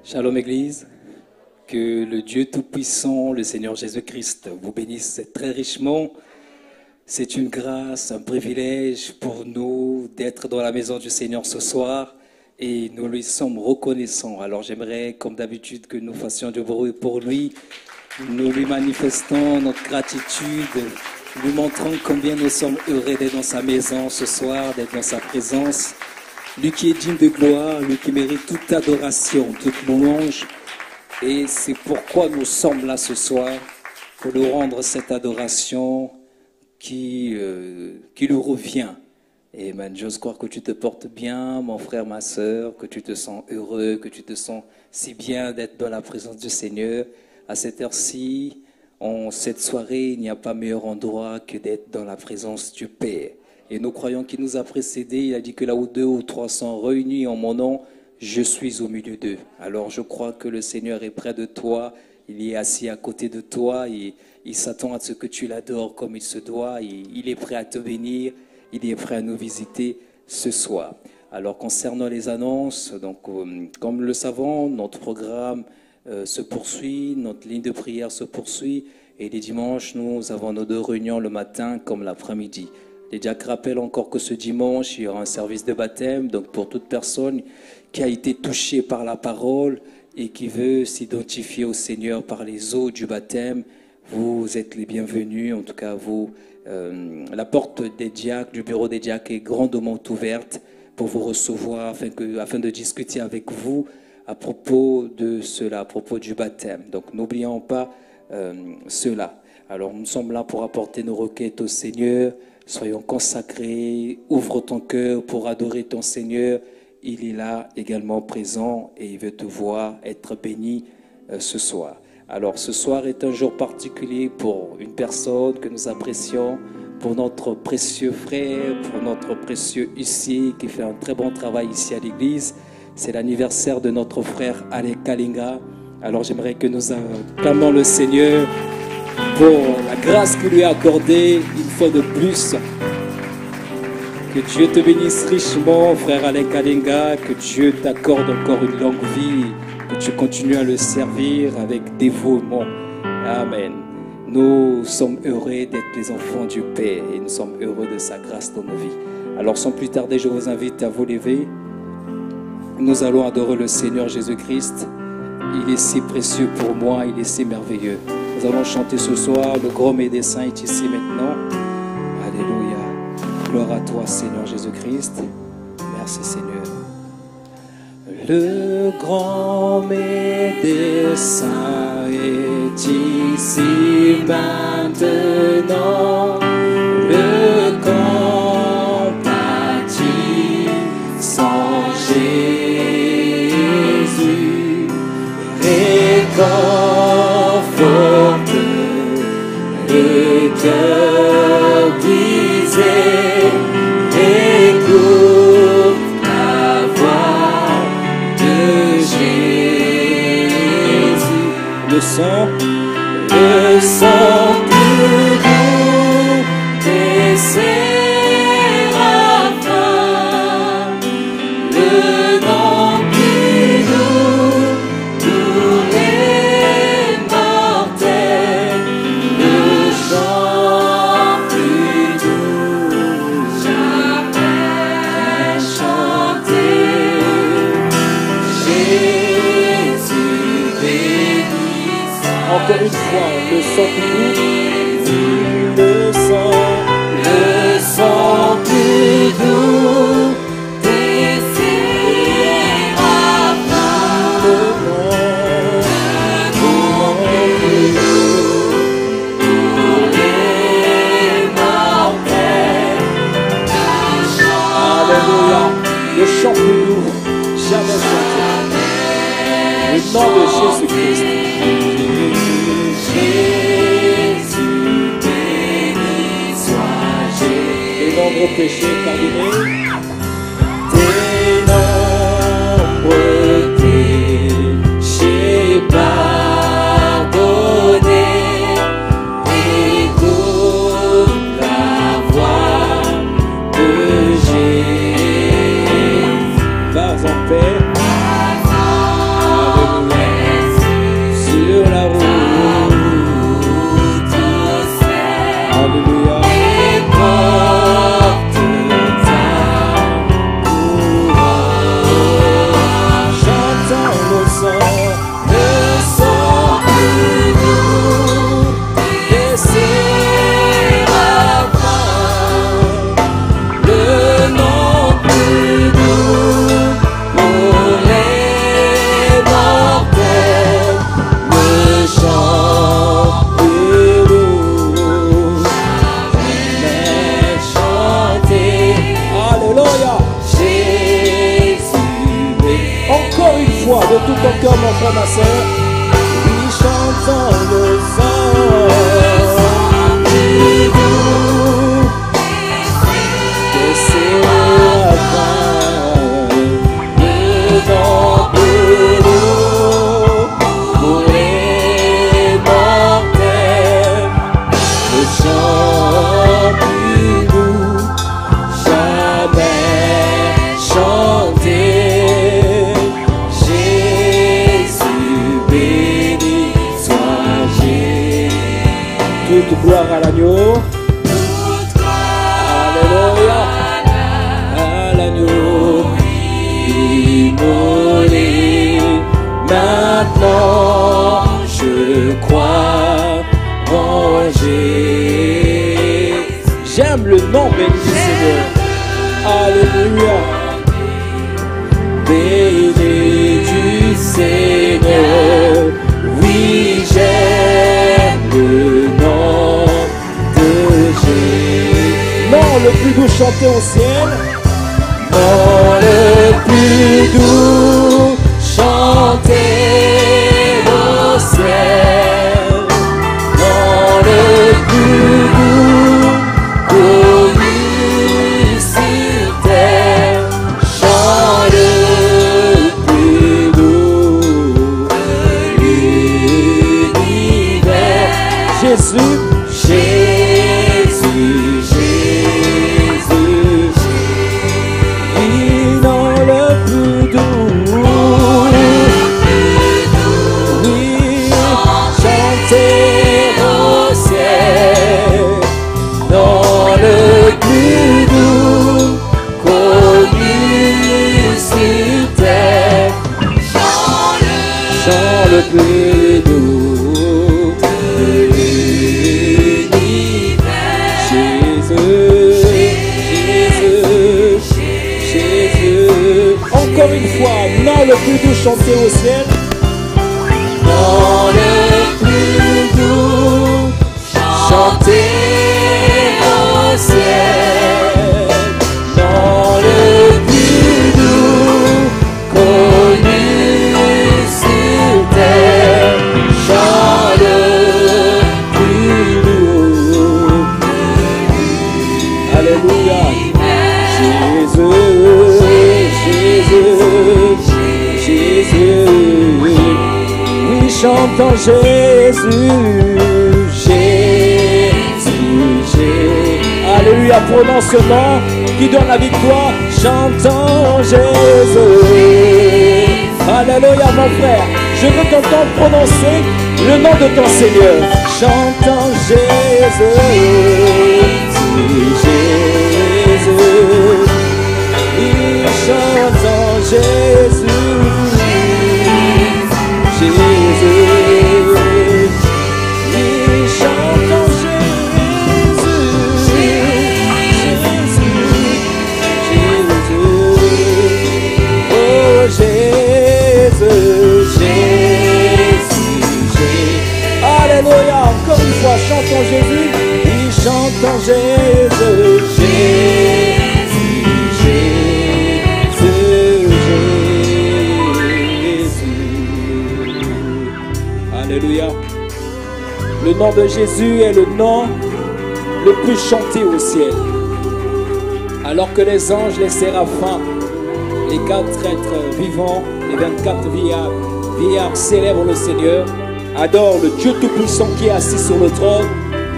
Shalom Église, que le Dieu Tout-Puissant, le Seigneur Jésus-Christ, vous bénisse très richement. C'est une grâce, un privilège pour nous d'être dans la maison du Seigneur ce soir et nous lui sommes reconnaissants. Alors j'aimerais, comme d'habitude, que nous fassions du bruit pour lui. Nous lui manifestons notre gratitude, lui montrant combien nous sommes heureux d'être dans sa maison ce soir, d'être dans sa présence. Lui qui est digne de gloire, lui qui mérite toute adoration, toute louange. Et c'est pourquoi nous sommes là ce soir, pour lui rendre cette adoration qui lui revient. Et j'ose croire que tu te portes bien, mon frère, ma sœur, que tu te sens heureux, que tu te sens si bien d'être dans la présence du Seigneur. À cette heure-ci, en cette soirée, il n'y a pas meilleur endroit que d'être dans la présence du Père. Et nous croyons qu'il nous a précédés. Il a dit que là où 2 ou 3 sont réunis en mon nom, je suis au milieu d'eux. Alors je crois que le Seigneur est près de toi. Il est assis à côté de toi. Il s'attend à ce que tu l'adores comme il se doit. Il est prêt à te bénir. Il est prêt à nous visiter ce soir. Alors concernant les annonces, donc, comme le savons, notre programme se poursuit. Notre ligne de prière se poursuit. Et les dimanches, nous avons nos 2 réunions le matin comme l'après-midi. Les diacres rappellent encore que ce dimanche, il y aura un service de baptême. Donc pour toute personne qui a été touchée par la parole et qui veut s'identifier au Seigneur par les eaux du baptême, vous êtes les bienvenus. En tout cas, vous, la porte des diacres, du bureau des diacres est grandement ouverte pour vous recevoir afin de discuter avec vous à propos de cela, à propos du baptême. Donc n'oublions pas cela. Alors nous sommes là pour apporter nos requêtes au Seigneur. Soyons consacrés, ouvre ton cœur pour adorer ton Seigneur. Il est là également présent et il veut te voir être béni ce soir. Alors ce soir est un jour particulier pour une personne que nous apprécions, pour notre précieux frère, pour notre précieux huissier qui fait un très bon travail ici à l'église. C'est l'anniversaire de notre frère Alec Kalinga. Alors j'aimerais que nous acclamions le Seigneur pour la grâce qu'il lui a accordée une fois de plus. Que Dieu te bénisse richement, frère Alec Kalinga, que Dieu t'accorde encore une longue vie, que tu continues à le servir avec dévouement. Amen. Nous sommes heureux d'être les enfants du Père et nous sommes heureux de sa grâce dans nos vies. Alors sans plus tarder, je vous invite à vous lever. Nous allons adorer le Seigneur Jésus-Christ. Il est si précieux pour moi, il est si merveilleux. Nous allons chanter ce soir, le grand médecin est ici maintenant. Alléluia. Gloire à toi, Seigneur Jésus-Christ. Merci, Seigneur. Le grand médecin est ici maintenant. Le compatissant Jésus réconforte le cœur brisé. Écoute la voix de Jésus. Le sang plus doux des séraphins, le nom plus doux pour les mortels, le chant plus doux jamais chanté. Jésus bénissant. Encore une fois, le sang plus doux, le sang plus doux des séraphins, le nom plus doux pour les mortels, alléluia, le chant plus doux jamais chanté, le nom de Jésus-Christ. Jésus béni soit Jésus. Tes nombreux péchés pardonnés. Tes nombreux péchés pardonnés. Écoute la voix de Jésus. Vas en paix. Alléluia. sur la route. Alléluia. Et porte ta couronne. J'entends le son plus doux des séraphins, le nom plus doux pour les mortels, le chant plus doux, jamais chanté. Alléluia. Jésus est Encore une fois, de tout ton cœur, mon frère, ma soeur. Oui, chantons le son plus doux de séraphins, le nom plus doux pour les mortels, le chant plus doux, jamais chanté. Jésus béni soit Jésus. toute gloire à l'agneau. Alléluia. À l'agneau Immolé, maintenant je crois en Jésus. J'aime le nom béni du Seigneur. Alléluia. Béni du Seigneur, oui j'aime le nom de Jésus. Non, le plus doux chanté au ciel. Dans le plus doux chanter au ciel, dans le plus doux connu sur terre, chant le plus doux de l'univers. Jésus. Jésus, Jésus, Il dans le plus doux. Oui, chanter au ciel, dans le plus doux connu sur terre, chant le plus doux de l'univers. Jésus, Jésus, Jésus. Encore une fois, non, le plus doux chanté au ciel. Dans le plus doux chanter au ciel, dans le plus doux connu sur terre, chant le plus doux. Alléluia. Jésus, Jésus, Jésus. Oui, chantons Jésus, Jésus, Jésus. Alléluia, prononce ce nom qui donne la victoire. Chantons Jésus. Alléluia, mon frère. Je veux t'entendre prononcer le nom de ton Seigneur. Chantons Jésus, Jésus. Oui, chantons Jésus, Jésus. Oui, chantons Jésus, Jésus, Jésus. Oh Jésus, Jésus, Jésus. Alléluia, encore une fois, chantons Jésus. Oui, chantons Jésus, Jésus, Jésus. Alléluia. Le nom de Jésus est le nom le plus chanté au ciel. Alors que les anges, les séraphins, les 4 êtres vivants, les 24 vieillards célèbrent le Seigneur, adorent le Dieu Tout-Puissant qui est assis sur le trône.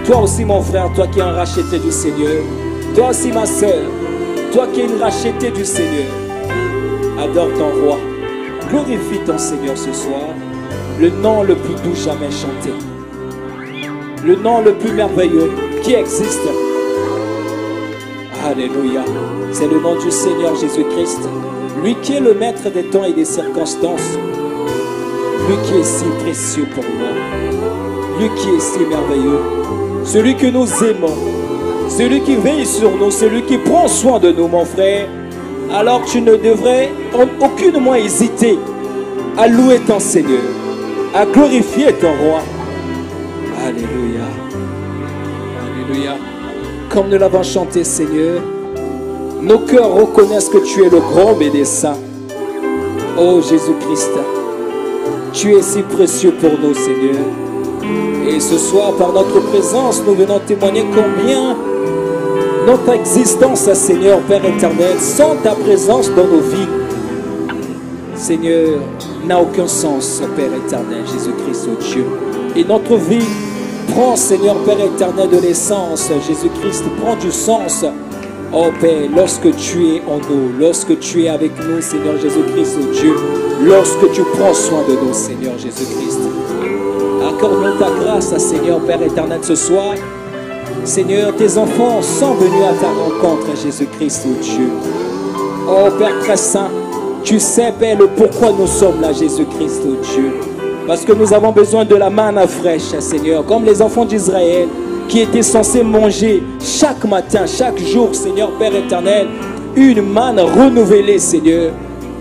Toi aussi mon frère, toi qui es un racheté du Seigneur, toi aussi ma sœur, toi qui es une rachetée du Seigneur, adore ton roi, glorifie ton Seigneur ce soir. le nom le plus doux jamais chanté, le nom le plus merveilleux qui existe. Alléluia. C'est le nom du Seigneur Jésus-Christ, lui qui est le maître des temps et des circonstances, lui qui est si précieux pour moi, lui qui est si merveilleux, celui que nous aimons, celui qui veille sur nous, celui qui prend soin de nous, mon frère. Alors tu ne devrais en aucunement hésiter à louer ton Seigneur, à glorifier ton roi. Alléluia. Alléluia. Comme nous l'avons chanté, Seigneur, nos cœurs reconnaissent que tu es le grand médecin. Oh Jésus-Christ, tu es si précieux pour nous, Seigneur. Et ce soir, par notre présence, nous venons témoigner combien notre existence, Seigneur, Père éternel, sans ta présence dans nos vies, Seigneur, n'a aucun sens, Père éternel, Jésus-Christ, oh Dieu. Et notre vie prend, Seigneur, Père éternel, de l'essence, Jésus-Christ, prend du sens, oh Père, lorsque tu es en nous, lorsque tu es avec nous, Seigneur Jésus-Christ, oh Dieu, lorsque tu prends soin de nous, Seigneur Jésus-Christ. Accorde-nous ta grâce, Seigneur, Père éternel, ce soir. Seigneur, tes enfants sont venus à ta rencontre, Jésus-Christ, oh Dieu. Oh Père très saint, tu sais, Père, le pourquoi nous sommes là, Jésus-Christ, oh Dieu. Parce que nous avons besoin de la manne fraîche, Seigneur, comme les enfants d'Israël qui étaient censés manger chaque matin, chaque jour, Seigneur, Père éternel, une manne renouvelée, Seigneur.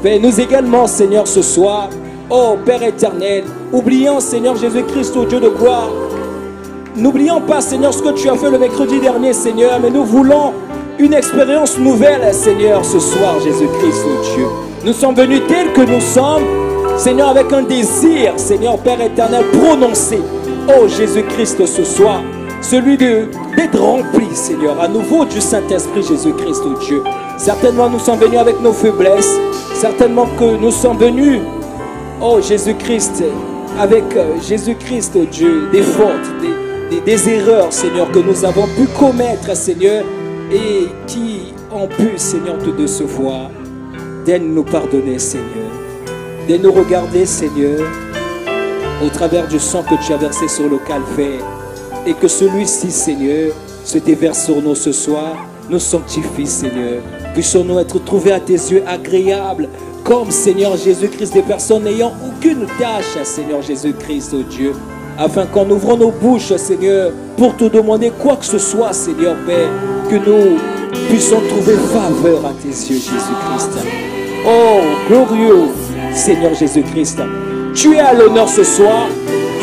Père, nous également, Seigneur, ce soir, oh Père éternel, oublions, Seigneur Jésus-Christ, oh Dieu de gloire, n'oublions pas, Seigneur, ce que tu as fait le mercredi dernier, Seigneur, mais nous voulons une expérience nouvelle, Seigneur, ce soir, Jésus-Christ, oh Dieu. Nous sommes venus tels que nous sommes, Seigneur, avec un désir, Seigneur, Père éternel, prononcé, oh Jésus-Christ, ce soir, celui d'être rempli, Seigneur, à nouveau du Saint-Esprit, Jésus-Christ, oh Dieu. Certainement, nous sommes venus avec nos faiblesses, certainement que nous sommes venus, oh Jésus-Christ, avec Jésus-Christ, oh Dieu, des fautes, des erreurs, Seigneur, que nous avons pu commettre, Seigneur, et qui ont pu, Seigneur, te décevoir. Daigne nous pardonner, Seigneur. Daigne nous regarder, Seigneur, au travers du sang que tu as versé sur le calvaire. Et que celui-ci, Seigneur, se déverse sur nous ce soir, nous sanctifie, Seigneur. Puissions-nous être trouvés à tes yeux agréables, comme, Seigneur Jésus-Christ, des personnes n'ayant aucune tâche, Seigneur Jésus-Christ, oh Dieu. Afin qu'en ouvrant nos bouches, Seigneur, pour te demander quoi que ce soit, Seigneur Père, que nous puissions trouver faveur à tes yeux, Jésus-Christ. Oh, glorieux Seigneur Jésus-Christ, tu es à l'honneur ce soir.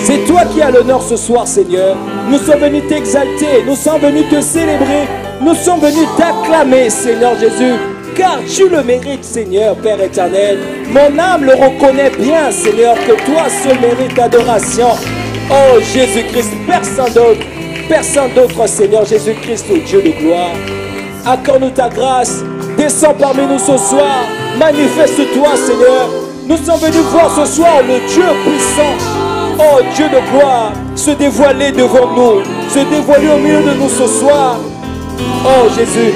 C'est toi qui as l'honneur ce soir, Seigneur. Nous sommes venus t'exalter, nous sommes venus te célébrer, nous sommes venus t'acclamer, Seigneur Jésus, car tu le mérites, Seigneur, Père éternel. Mon âme le reconnaît bien, Seigneur, que toi seul mérites l'adoration. Oh Jésus-Christ, personne d'autre, Seigneur Jésus-Christ, oh Dieu de gloire. Accorde-nous ta grâce, descends parmi nous ce soir, manifeste-toi, Seigneur. Nous sommes venus voir ce soir le Dieu puissant, oh Dieu de gloire, se dévoiler devant nous, se dévoiler au milieu de nous ce soir. Oh Jésus,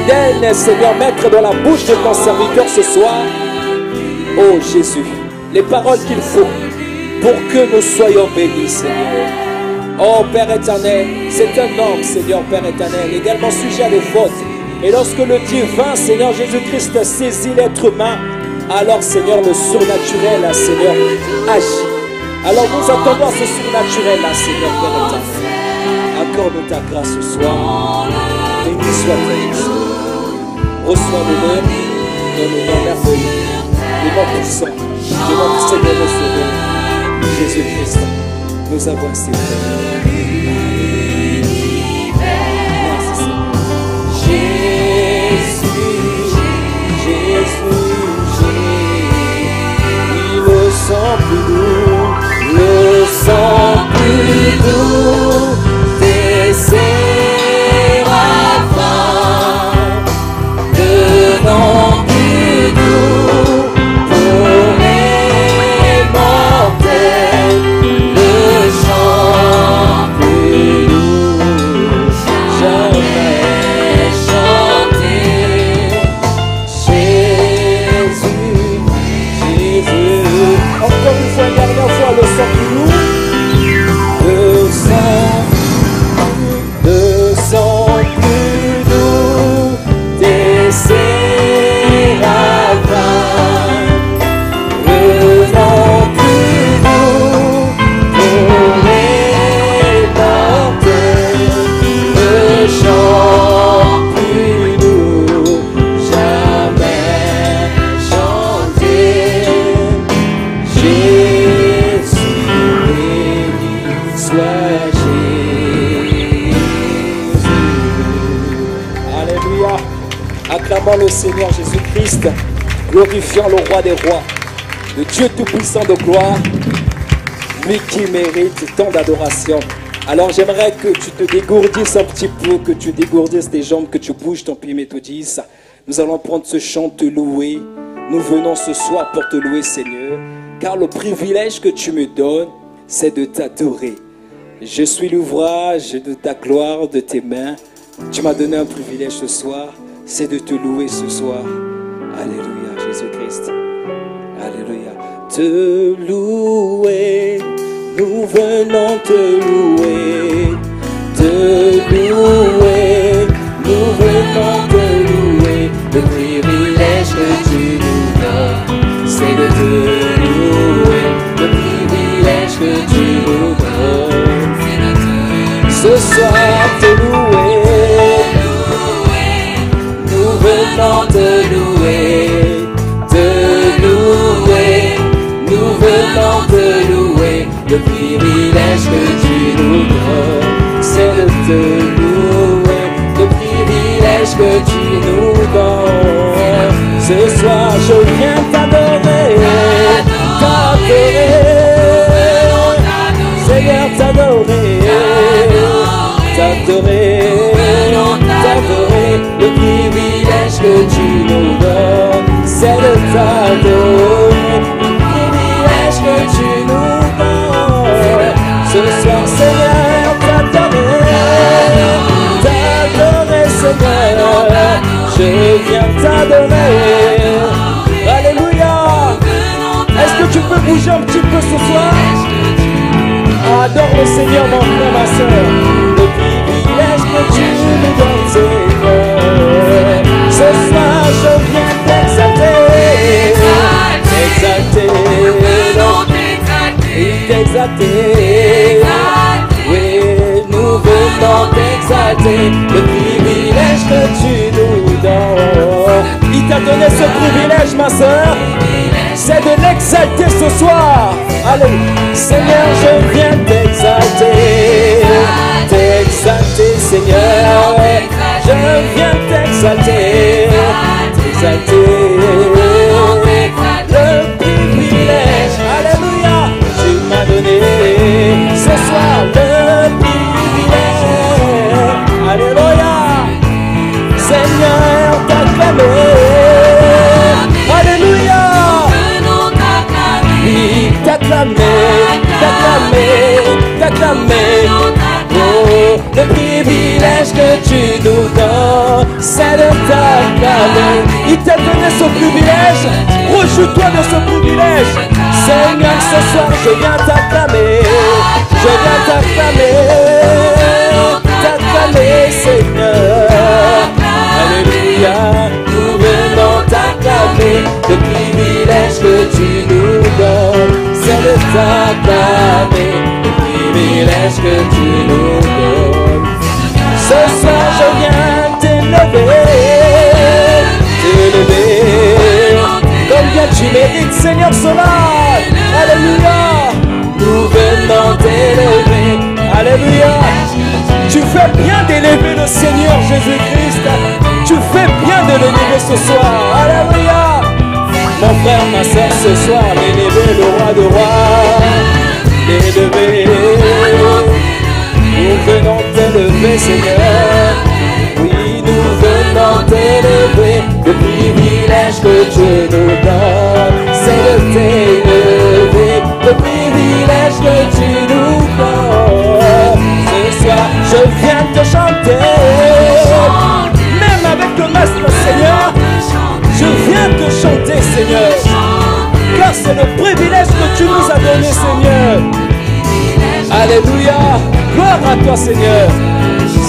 daigne, Seigneur, mettre dans la bouche de ton serviteur ce soir, oh Jésus, les paroles qu'il faut pour que nous soyons bénis, Seigneur. Oh Père éternel, c'est un homme, Seigneur, Père éternel, également sujet à des fautes. Et lorsque le divin, Seigneur Jésus-Christ, saisit l'être humain, alors, Seigneur, le surnaturel, Seigneur, agit. Alors nous attendons ce surnaturel, Seigneur, Père éternel. Accorde-nous ta grâce ce soir. Béni soit-elle, Seigneur. Reçois l'honneur dans le nom merveilleux, le nom puissant de notre Seigneur et Sauveur, Jésus-Christ. Nous avons ainsi fait. Merci, Seigneur. Jésus. Le sang plus doux, le sang plus doux des séraphins, le nom plus doux pour les mortels, le chant plus doux jamais chanté. Jésus, encore une fois, soit Jésus. Alléluia. Acclamons le Seigneur Jésus-Christ, glorifiant le roi des rois, le Dieu tout-puissant de gloire, lui qui mérite tant d'adoration. Alors j'aimerais que tu te dégourdisses un petit peu, que tu dégourdisses tes jambes, que tu bouges ton pied méthodiste. Nous allons prendre ce chant, te louer. Nous venons ce soir pour te louer, Seigneur, car le privilège que tu me donnes, c'est de t'adorer. Je suis l'ouvrage de ta gloire, de tes mains. Tu m'as donné un privilège ce soir, c'est de te louer ce soir. Alléluia, Jésus-Christ. Alléluia. Te louer, nous venons te louer. Te louer, nous venons te louer. Le privilège que tu nous donnes, c'est de te louer. Le privilège que tu nous donnes, ce soir te louer. Nous venons te louer, te louer. Nous venons te louer. Le privilège que tu nous donnes, c'est de te louer. Le privilège que tu nous donnes. Ce soir je viens t'adorer, t'adorer, Seigneur t'adorer, t'adorer, t'adorer. Le privilège que tu nous donnes, c'est de t'adorer. Le privilège que tu nous donnes, ce soir Seigneur t'adorer, t'adorer Seigneur, je viens t'adorer. Alléluia. Est-ce que tu peux bouger un petit peu ce soir? Adore le Seigneur mon frère, ma soeur. Le privilège que tu nous donnes Seigneur, ce soir je viens t'exalter, t'exalter, oui, nous venons t'exalter. Le privilège que tu nous donnes, il t'a donné ce privilège ma soeur, c'est de l'exalter ce soir. Allez, Seigneur, je viens t'exalter, t'exalter Seigneur, je viens t'exalter, t'exalter. Le privilège, alléluia, tu m'as donné ce soir le privilège, alléluia, Seigneur t'acclamer, alléluia, oui, t'acclamer, t'acclamer, t'acclamer. Oh, le privilège que tu nous donnes, c'est de t'acclamer. Il t'a donné ce privilège, rejouis-toi de ce privilège. Seigneur, ce soir je viens t'acclamer, je viens t'acclamer, t'acclamer Seigneur. Alléluia, nous venons t'acclamer. Le privilège que tu nous donnes, c'est de t'acclamer. Le privilège que tu nous donnes, ce soir je viens t'élever, t'élever. Combien tu mérites Seigneur sauvage. Alléluia, nous venons t'élever. Alléluia, tu fais bien d'élever le Seigneur Jésus-Christ. Tu fais bien de l'élever ce soir. Alléluia, mon frère, ma soeur, ce soir l'élever, le roi de rois, l'élever. Nous venons t'élever Seigneur, oui nous venons t'élever. Le privilège que Dieu nous donne, c'est de t'élever. Le privilège que tu nous donnes, ce soir je viens te chanter. Même avec le masque Seigneur, je viens te chanter Seigneur, car c'est le privilège que tu nous as donné Seigneur. Alléluia, gloire à toi Seigneur.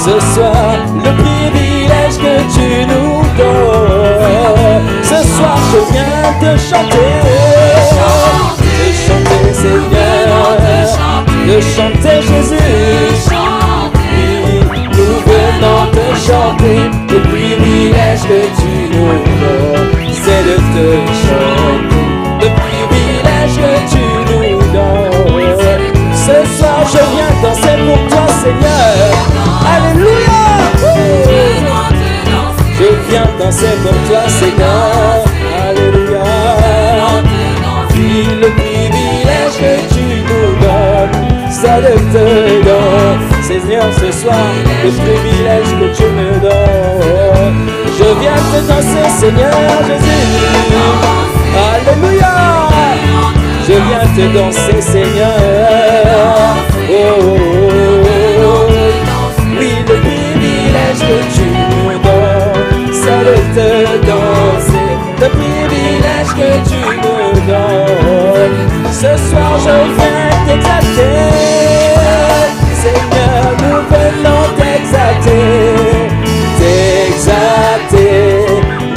Ce soir, le privilège que tu nous donnes, ce soir je viens te chanter, Seigneur, de chanter Jésus. Oui, nous venons te chanter. Le privilège que tu nous donnes, c'est de te chanter. Le privilège que tu nous donnes, ce soir je viens danser. Seigneur. Alléluia. Je viens danser pour toi, Seigneur. Alléluia. Oui, le privilège que tu nous donnes, ça de te donner. Seigneur, ce soir, le privilège que tu me donnes. Je viens te danser, Seigneur Jésus. Alléluia. Je viens te danser, Seigneur. Oh, oh, oh. Oui, le privilège que tu me donnes, c'est de te danser. Le privilège que tu me donnes. Ce soir, je viens t'exalter. Seigneur, nous venons t'exalter. T'exalter.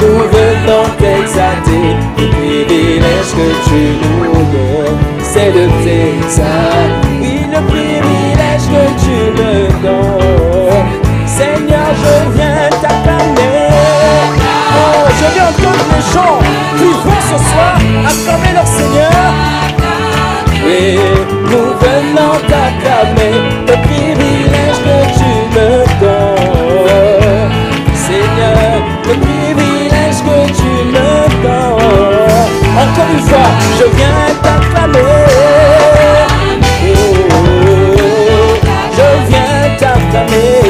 Nous venons t'exalter. Le privilège que tu nous donnes, c'est de t'exalter. Oui, le privilège que tu me donnes. Seigneur, je viens t'acclamer. Oh, je viens entendre les gens qui vont ce soir acclamer leur Seigneur. Oui, nous venons t'acclamer. Le privilège que tu me donnes. Seigneur, le privilège que tu me donnes. Encore une fois, je viens t'acclamer. Oh, je viens t'acclamer.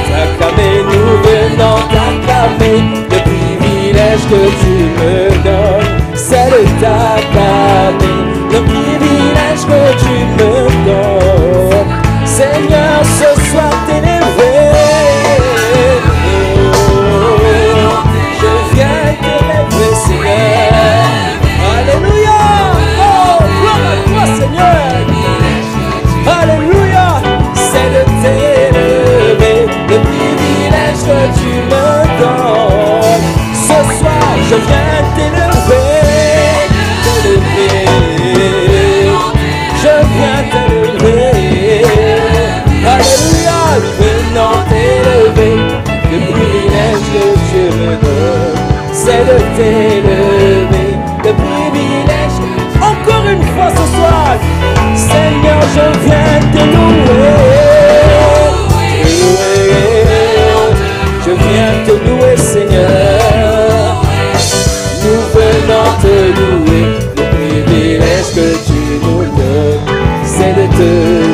T'acclamer, nous venons t'acclamer. Le privilège que tu me donnes, c'est de t'acclamer. Le privilège que tu me donnes, Seigneur, ce soir t'élever. Je viens t'élever, Seigneur. Alléluia. Oh, gloire à toi, Seigneur. Alléluia. C'est de t'élever. Le privilège que tu me donnes. Ce soir, je viens t'élever. Je viens t'élever. Alléluia. Venons t'élever. Le privilège que tu me donnes, c'est de t'élever. Le privilège. Encore une fois ce soir, Seigneur, je viens te louer. Je viens te louer, Seigneur. Nous venons te louer. Le privilège que tu nous donnes, c'est de te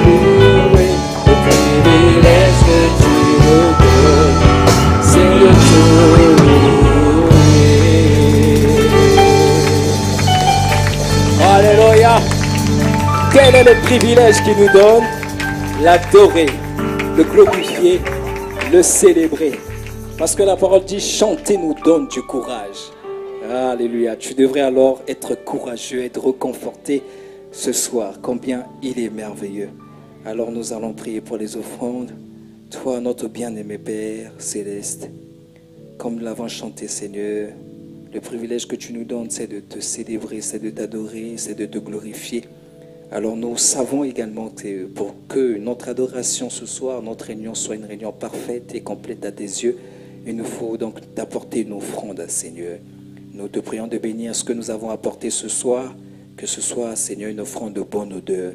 louer. Le privilège que tu nous donnes, c'est de te louer. Alléluia. Quel est le privilège qu'il nous donne? L'adorer, le glorifier, le célébrer. Parce que la parole dit, chanter nous donne du courage. Alléluia. Tu devrais alors être courageux, être reconforté ce soir. Combien il est merveilleux. Alors nous allons prier pour les offrandes. Toi, notre bien-aimé Père céleste, comme nous l'avons chanté, Seigneur, le privilège que tu nous donnes, c'est de te célébrer, c'est de t'adorer, c'est de te glorifier. Alors nous savons également que pour que notre adoration ce soir, notre réunion soit une réunion parfaite et complète à tes yeux, il nous faut donc t'apporter une offrande, Seigneur. Nous te prions de bénir ce que nous avons apporté ce soir, que ce soit, Seigneur, une offrande de bonne odeur.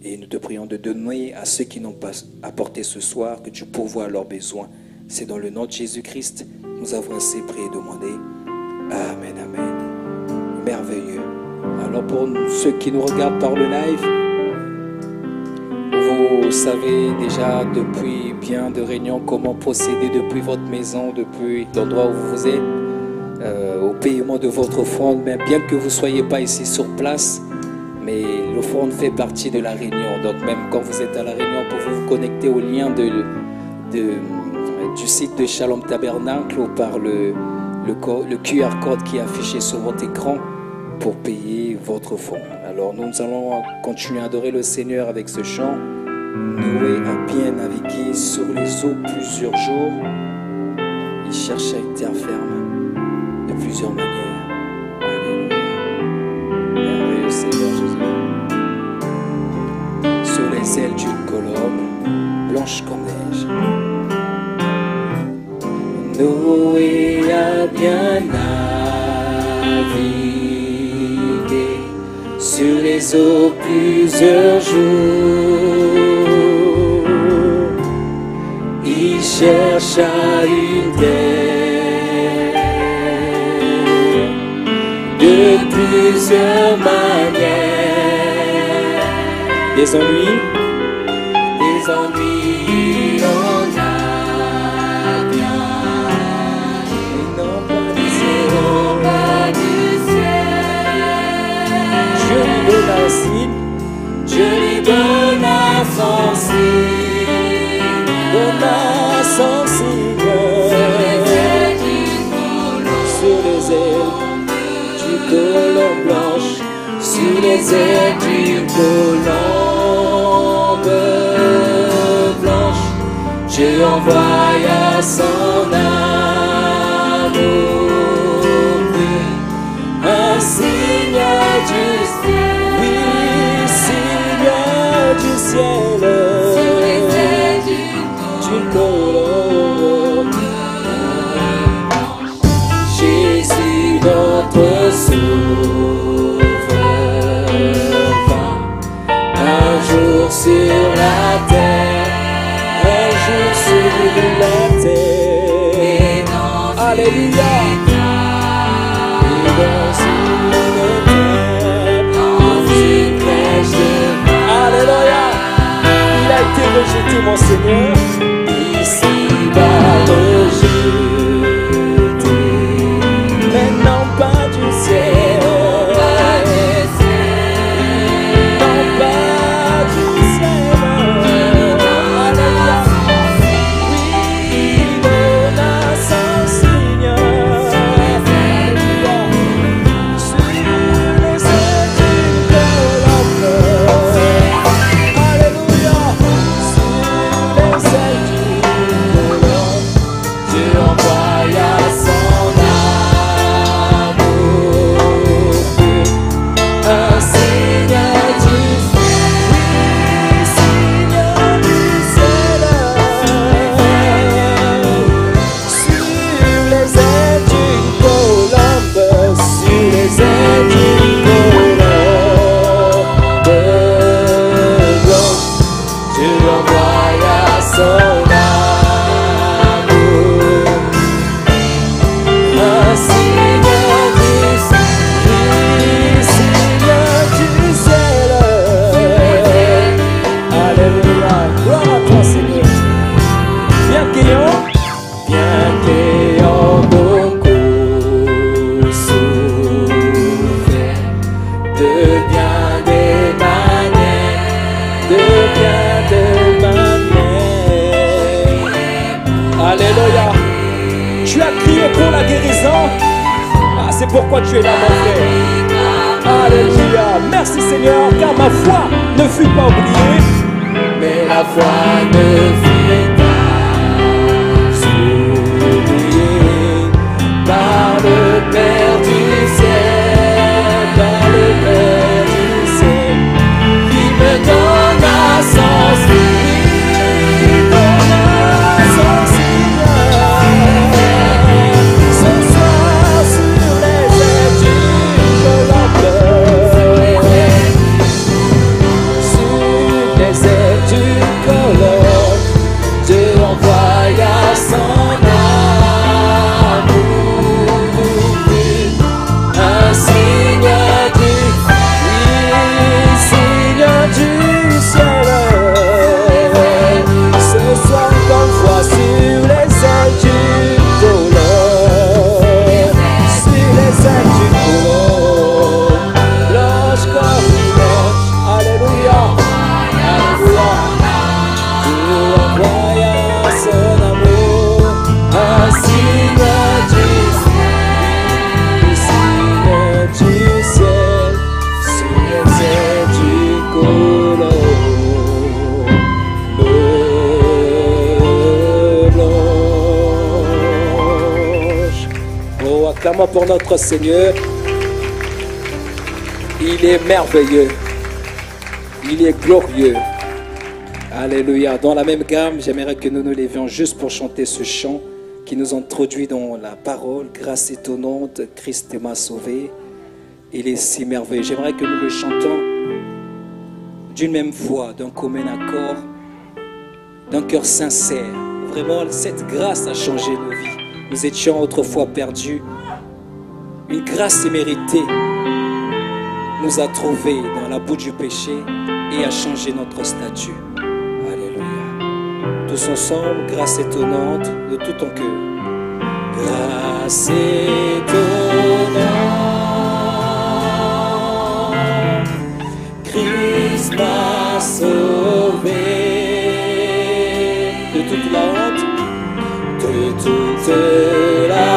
Et nous te prions de donner à ceux qui n'ont pas apporté ce soir, que tu pourvoies à leurs besoins. C'est dans le nom de Jésus-Christ, nous avons assez prié et demandé. Amen, amen. Merveilleux. Alors pour ceux qui nous regardent par le live, vous savez déjà depuis bien de réunions comment procéder depuis votre maison, depuis l'endroit où vous êtes, au paiement de votre offrande, mais bien que vous ne soyez pas ici sur place, mais l'offrande fait partie de la réunion. Donc même quand vous êtes à la réunion, vous pouvez vous connecter au lien du site de Shalom Tabernacle ou par le QR code qui est affiché sur votre écran pour payer votre offrande. Alors nous allons continuer à adorer le Seigneur avec ce chant. Noé a bien navigué sur les eaux plusieurs jours. Il cherchait une terre ferme de plusieurs manières. Alléluia. Merveilleux Seigneur Jésus. Sur les ailes d'une colombe, blanche comme neige. Noé a bien navigué sur les eaux plusieurs jours. chercha une terre de plusieurs manières. Des ennuis, on a bien, et non pas du ciel. Dieu lui donne un signe, Dieu lui donna son signe, donna son signe sur les ailes du colombe blanche, sur les ailes du colombe blanche. Dieu envoya son amour, un signe du ciel, oui, signe du ciel, du colombe. Jésus, notre sauveur, vint un jour sur la terre, un jour sur la terre. Alléluia. Et dans une terre, dans une crèche de pain. Alléluia. Il a été rejeté, mon Seigneur. Ici va rejeté, mais non pas du ciel, non pas du ciel. Alléluia. Oui, donne son signe sur les ailes d'une colombe. Alléluia. Sur les ailes d'une colombe, Dieu envoya son amour, un signe du ciel, signe du ciel, sur les ailes d'une colombe, sur les ailes d'une colombe blanche. Dieu envoya son amour, un signe du ciel, signe du ciel. Alléluia, gloire à toi Seigneur. Bien qu'ayant beaucoup souffert, de bien des manières, de bien des manières. Alléluia. Tu as crié pour la guérison. Ah, c'est pourquoi tu es là, mon frère. Alléluia. Merci Seigneur, car ma foi ne fut pas oubliée, mais la foi ne fut pas oubliée par le Père du ciel, par le Père du ciel, qui me donna son signe, donna son signe. Ce soir sur les ailes du colombe, sur les ailes du colombe, Dieu envoya son amour, un signe du, oui, signe du ciel. Ce soir qu'on voit sur les ailes du colombe, sur les ailes du colombe, l'ange comme une ange. Alléluia, alléluia. Dieu envoya son amour, un signe du ciel, sur les ailes du colombe blanche. Oh, acclamons pour notre Seigneur. Il est merveilleux, il est glorieux. Alléluia. Dans la même gamme, j'aimerais que nous nous levions juste pour chanter ce chant qui nous introduit dans la parole. Grâce étonnante, Christ m'a sauvé. Il est si merveilleux. J'aimerais que nous le chantons d'une même voix, d'un commun accord, d'un cœur sincère, vraiment, cette grâce a changé nos vies. Nous étions autrefois perdus. Une grâce imméritée nous a trouvés dans la boue du péché et a changé notre statut. Alléluia. Tous ensemble, grâce étonnante de tout ton cœur. Grâce étonnante, Christ m'a sauvé de toute la honte, de toute la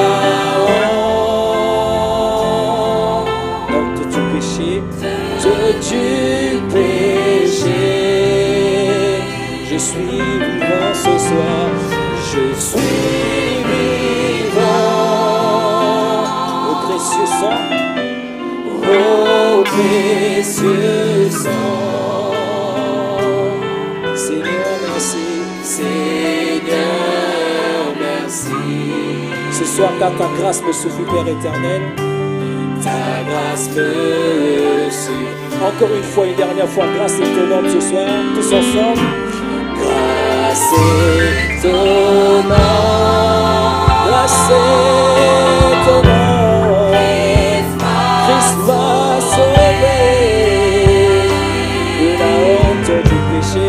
honte, de tout péché, de du péché. Je suis vivant ce soir, je suis vivant au précieux sang, au précieux sang. Seigneur, merci, Seigneur, merci. Ce soir, car ta grâce me suffit, Père éternel. Ta grâce me suffit. Encore une fois, une dernière fois, grâce étonnante ce soir, tous ensemble. Grâce étonnante, grâce étonnante, Christ m'a sauvé de la honte du péché.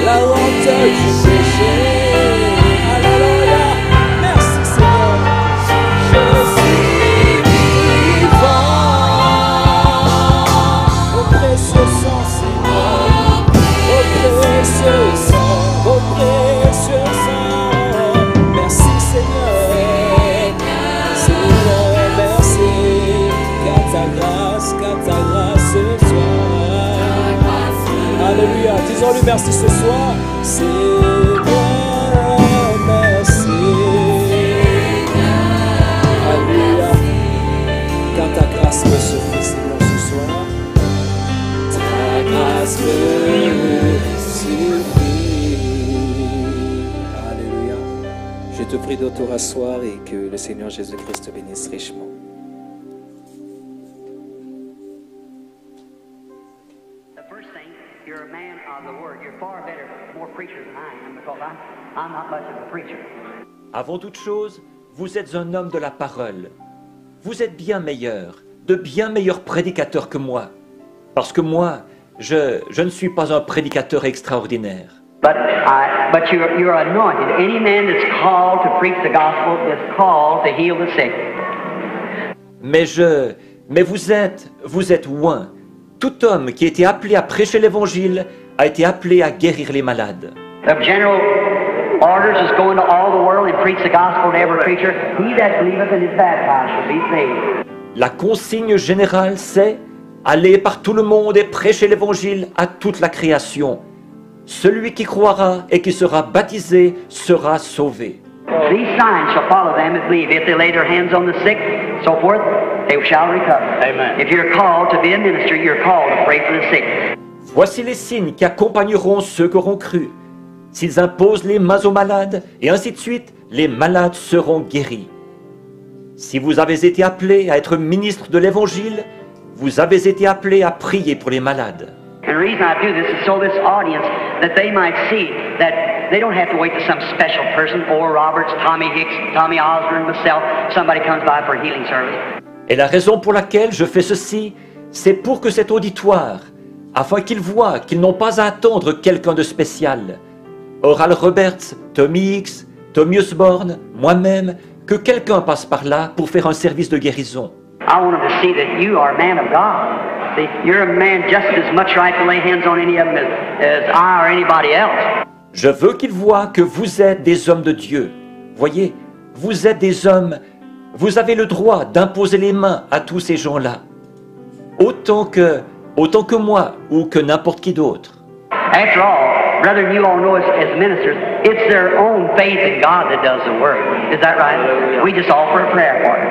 La honte du péché. Alléluia, merci Seigneur. Je suis vivant au précieux sang, Seigneur, au précieux sang, au précieux sang. Merci Seigneur, Seigneur, merci, car ta grâce ce soir. Alléluia, disons-lui merci ce soir. Seigneur, merci. Alléluia, car ta grâce me suffit, Seigneur, ce soir. Ta grâce me suffit. Alléluia. Je te prie de te rasseoir et que le Seigneur Jésus-Christ te bénisse richement. The first thing, you're a man of the word. You're far better, more preacher than I am, because I'm not much of a preacher. Avant toute chose, vous êtes un homme de la parole. Vous êtes bien meilleur, de bien meilleurs prédicateurs que moi. Parce que moi, je ne suis pas un prédicateur extraordinaire. But you're anointed. Any man that's called to preach the gospel is called to heal the sick. Mais vous êtes oint. Tout homme qui a été appelé à prêcher l'évangile a été appelé à guérir les malades. The general orders is go into all the world and preach the gospel to every creature. He that believeth and is baptized shall be saved. La consigne générale, c'est aller par tout le monde et prêcher l'évangile à toute la création. Celui qui croira et qui sera baptisé sera sauvé. These signs shall follow them that believe. If they lay their hands on the sick, so forth, they shall recover. Amen. If you're called to be a minister, you're called to pray for the sick. Voici les signes qui accompagneront ceux qui auront cru. S'ils imposent les mains aux malades, et ainsi de suite, les malades seront guéris. Si vous avez été appelé à être ministre de l'Évangile, vous avez été appelé à prier pour les malades. And the reason I do this is so this audience, that they might see that they don't have to wait for some special person, Oral Roberts, Tommy Hicks, Tommy Osborne, myself, somebody comes by for a healing service. Et la raison pour laquelle je fais ceci, c'est pour que cet auditoire, afin qu'ils voient qu'ils n'ont pas à attendre quelqu'un de spécial, Oral Roberts, Tommy Hicks, Tommy Osborne, moi-même, que quelqu'un passe par là pour faire un service de guérison. I want them to see that you are a man of God. See, you're a man just as much right to lay hands on any of them as I or anybody else. Je veux qu'ils voient que vous êtes des hommes de Dieu. Voyez, vous êtes des hommes, vous avez le droit d'imposer les mains à tous ces gens-là. Autant que moi ou que n'importe qui d'autre. After all, brethren, you all know as ministers, it's their own faith in God that does the work. Is that right? We just offer a prayer for it.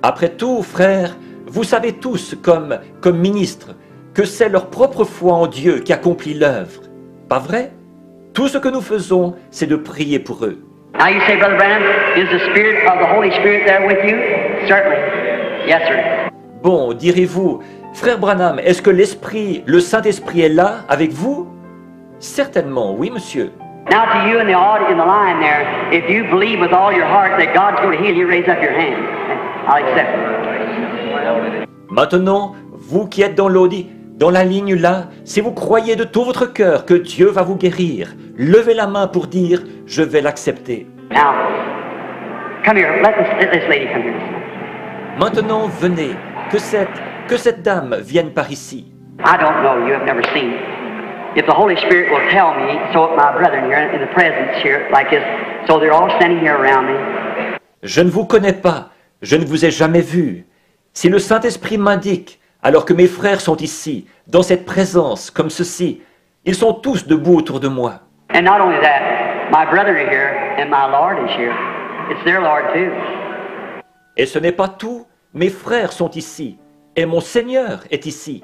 Après tout, frères, vous savez tous, comme ministres, que c'est leur propre foi en Dieu qui accomplit l'œuvre. Pas vrai? Tout ce que nous faisons, c'est de prier pour eux. Now you say, Brother Branham, is the Spirit of the Holy Spirit there with you? Certainly. Yes, sir. Bon, direz-vous, frère Branham, est-ce que l'Esprit, le Saint-Esprit est là avec vous? Certainement, oui, monsieur. Now to you in the audience, in the line there, if you believe with all your heart that God's going to heal you, raise up your hand. I'll accept it. Maintenant, vous qui êtes dans la ligne là, si vous croyez de tout votre cœur que Dieu va vous guérir, levez la main pour dire « Je vais l'accepter ». Now, come here. Let this lady come here. Maintenant, venez, que cette dame vienne par ici. I don't know you. I've never seen. If the Holy Spirit will tell me, so my brethren here in the presence here, like this, so they're all standing here around me. Je ne vous connais pas, je ne vous ai jamais vu. Si le Saint-Esprit m'indique, alors que mes frères sont ici, dans cette présence, comme ceci, ils sont tous debout autour de moi. And not only that, my brethren are here and my Lord is here. It's their Lord too. Et ce n'est pas tout, mes frères sont ici, et mon Seigneur est ici.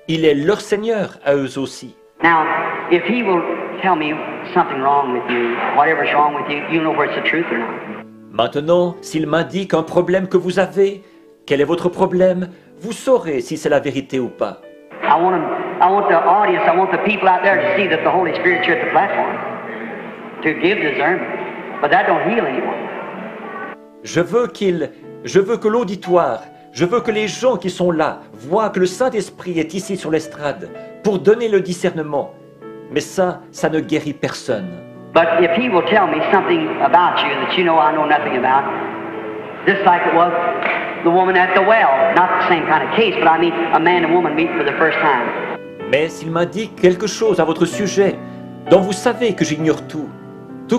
Il est leur Seigneur à eux aussi. Now, if He will tell me something wrong with you, whatever's wrong with you, you know whether it's the truth or not. Maintenant, s'il m'indique un problème que vous avez, quel est votre problème, vous saurez si c'est la vérité ou pas. I want the audience, I want the people out there to see that the Holy Spirit's here at the platform to give discernment, but that don't heal anyone. Je veux que l'auditoire, je veux que les gens qui sont là voient que le Saint-Esprit est ici sur l'estrade pour donner le discernement. Mais ça ne guérit personne. But if He will tell me something about you that you know I know nothing about, just like it was the woman at the well, not the same kind of case, but I mean a man and woman meet for the first time. Mais s'il m'indique quelque chose à votre sujet, dont vous savez que j'ignore tout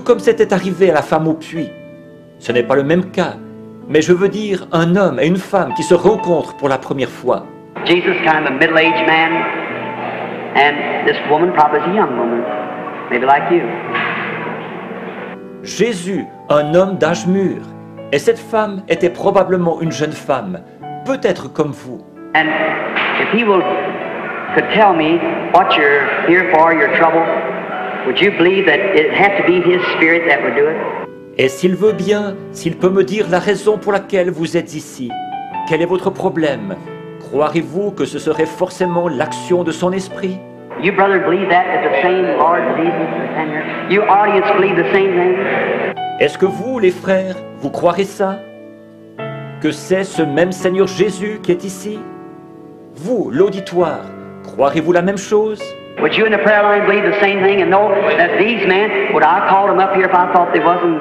comme c'était arrivé à la femme au puits, ce n'est pas le même cas, mais je veux dire un homme et une femme qui se rencontrent pour la première fois. Jesus, kind of a middle-aged man, and this woman probably is a young woman, maybe like you. Jésus, un homme d'âge mûr, et cette femme était probablement une jeune femme, peut-être comme vous. And if He could tell me what you're here for, your trouble, would you believe that it has to be His Spirit that would do it? Et s'il veut bien, s'il peut me dire la raison pour laquelle vous êtes ici, quel est votre problème, croirez-vous que ce serait forcément l'action de son esprit? You brother believe that the same Lord Jesus is in here? You audience believe the same thing? Est-ce que vous, les frères, vous croirez ça? Que c'est ce même Seigneur Jésus qui est ici? Vous, l'auditoire, croirez-vous la même chose? Would you in the prayer line believe the same thing and know that these men, would I call them up here if I thought they wasn't?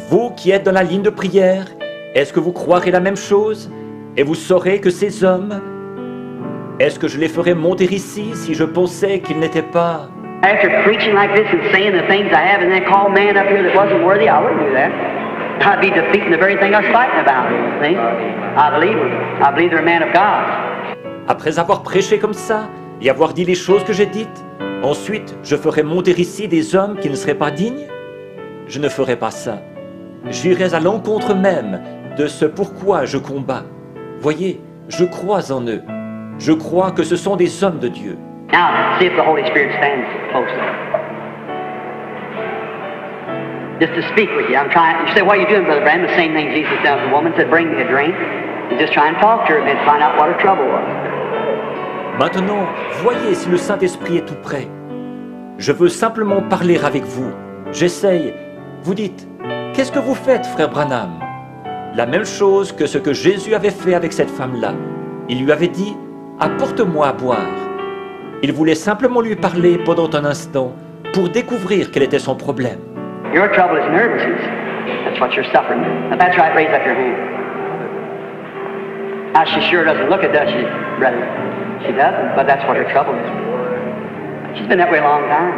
Vous qui êtes dans la ligne de prière, est-ce que vous croirez la même chose? Et vous saurez que ces hommes, est-ce que je les ferais monter ici si je pensais qu'ils n'étaient pas... After preaching like this and saying the things I have and then call man up here that wasn't worthy, I wouldn't do that. I'd be defeating the very thing I was fighting about. See? I believe them. I believe they're a man of God. Après avoir prêché comme ça et avoir dit les choses que j'ai dites, ensuite je ferais monter ici des hommes qui ne seraient pas dignes? Je ne ferais pas ça. J'irais à l'encontre même de ce pourquoi je combats. Voyez, je crois en eux. Je crois que ce sont des hommes de Dieu. Now, see if the Holy Spirit stands close. Just to speak with you. I'm trying. You say, what are you doing, Brother Branham? The same thing Jesus done to the woman. Said, bring me a drink. And just try and talk to her a bit, find out what her trouble was. Maintenant, voyez si le Saint-Esprit est tout près. Je veux simplement parler avec vous. J'essaye. Vous dites, qu'est-ce que vous faites, frère Branham? La même chose que ce que Jésus avait fait avec cette femme-là. Il lui avait dit, apporte-moi à boire. Il voulait simplement lui parler pendant un instant pour découvrir quel était son problème. Your trouble is nervousness. That's what you're suffering. If that's right, raise up your hand. Now, she sure doesn't look it, does she, brother? She doesn't, but that's what her trouble is. She's been that way a long time.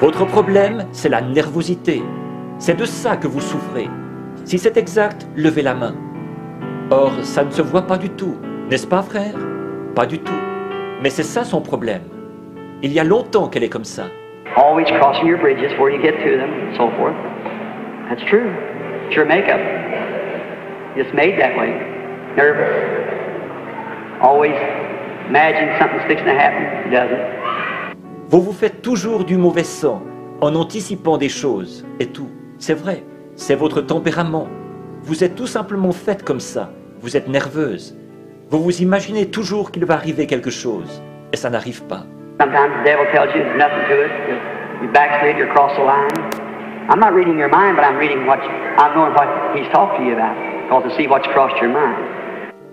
Votre problème, c'est la nervosité. C'est de ça que vous souffrez. Si c'est exact, levez la main. Or, ça ne se voit pas du tout, n'est-ce pas, frère? Pas du tout. Mais c'est ça son problème. Il y a longtemps qu'elle est comme ça. Always crossing your bridges before you get to them, and so forth. That's true. It's your makeup. It's made that way. Nervous. Always imagine something's fixing to happen. It doesn't. Vous vous faites toujours du mauvais sang, en anticipant des choses, et tout. C'est vrai, c'est votre tempérament. Vous êtes tout simplement faite comme ça. vous êtes nerveuse. Vous vous imaginez toujours qu'il va arriver quelque chose, et ça n'arrive pas. Sometimes the devil tells you there's nothing to it. You backslid, you're across the line. I'm not reading your mind, but I'm knowing what he's talked to you about, because to see what's crossed your mind.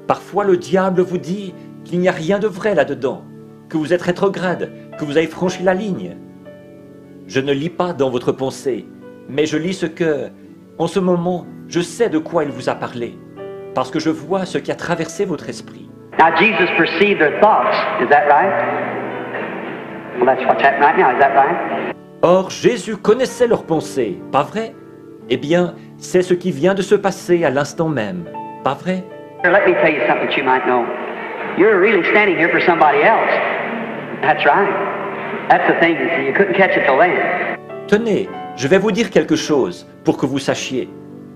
Parfois, le diable vous dit qu'il n'y a rien de vrai là-dedans, que vous êtes rétrograde, que vous avez franchi la ligne. Je ne lis pas dans votre pensée, mais je lis ce que, en ce moment, je sais de quoi il vous a parlé, parce que je vois ce qui a traversé votre esprit. Now, Jesus perceived their thoughts. Is that right? Well, that's what's happening right now. Is that right? Or, Jésus connaissait leurs pensées, pas vrai? Eh bien, c'est ce qui vient de se passer à l'instant même, pas vrai? Here, let me tell you something that you might know. You're really standing here for somebody else. That's right. That's the thing, you see. You couldn't catch it till then. Tenez, je vais vous dire quelque chose pour que vous sachiez.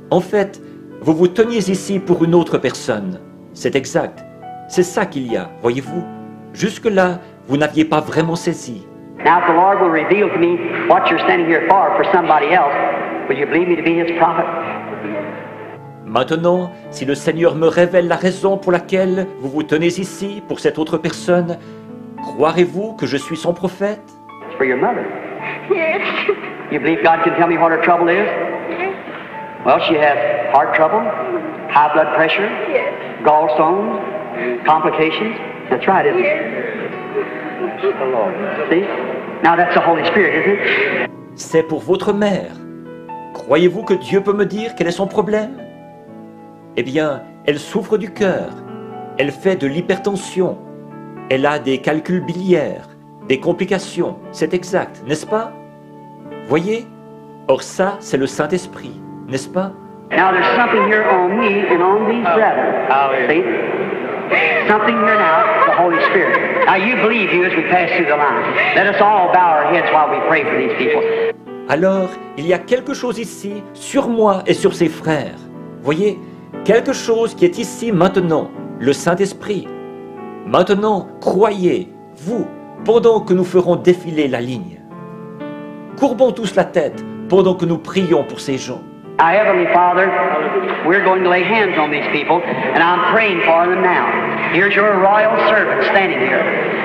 En fait, vous vous teniez ici pour une autre personne. C'est exact. C'est ça qu'il y a, voyez-vous. Jusque-là, vous n'aviez pas vraiment saisi. Now, if the Lord will reveal to me what you're standing here for somebody else, will you believe me to be His prophet? Maintenant, si le Seigneur me révèle la raison pour laquelle vous vous tenez ici pour cette autre personne, croirez-vous que je suis son prophète? It's for your mother. Yes. You believe God can tell me what her trouble is? Yes. Well, she has heart trouble, high blood pressure, Yes. gallstones, complications. That's right, isn't it? See? Now that's the Holy Spirit, isn't it? C'est pour votre mère. Croyez-vous que Dieu peut me dire quel est son problème? Eh bien, elle souffre du cœur. Elle fait de l'hypertension. Elle a des calculs biliaires, des complications. C'est exact, n'est-ce pas? Voyez? Or ça, c'est le Saint-Esprit, n'est-ce pas? Now there's something here on me and on these brethren. See? Something here now, the Holy Spirit. Now you believe you as we pass through the line. Let us all bow our heads while we pray for these people. Alors, il y a quelque chose ici, sur moi et sur ses frères. Voyez? Quelque chose qui est ici maintenant, le Saint-Esprit. Maintenant, croyez, vous, pendant que nous ferons défiler la ligne. Courbons tous la tête pendant que nous prions pour ces gens. Our Heavenly Father, we're going to lay hands on these people, and I'm praying for them now. Here's your royal servant standing here,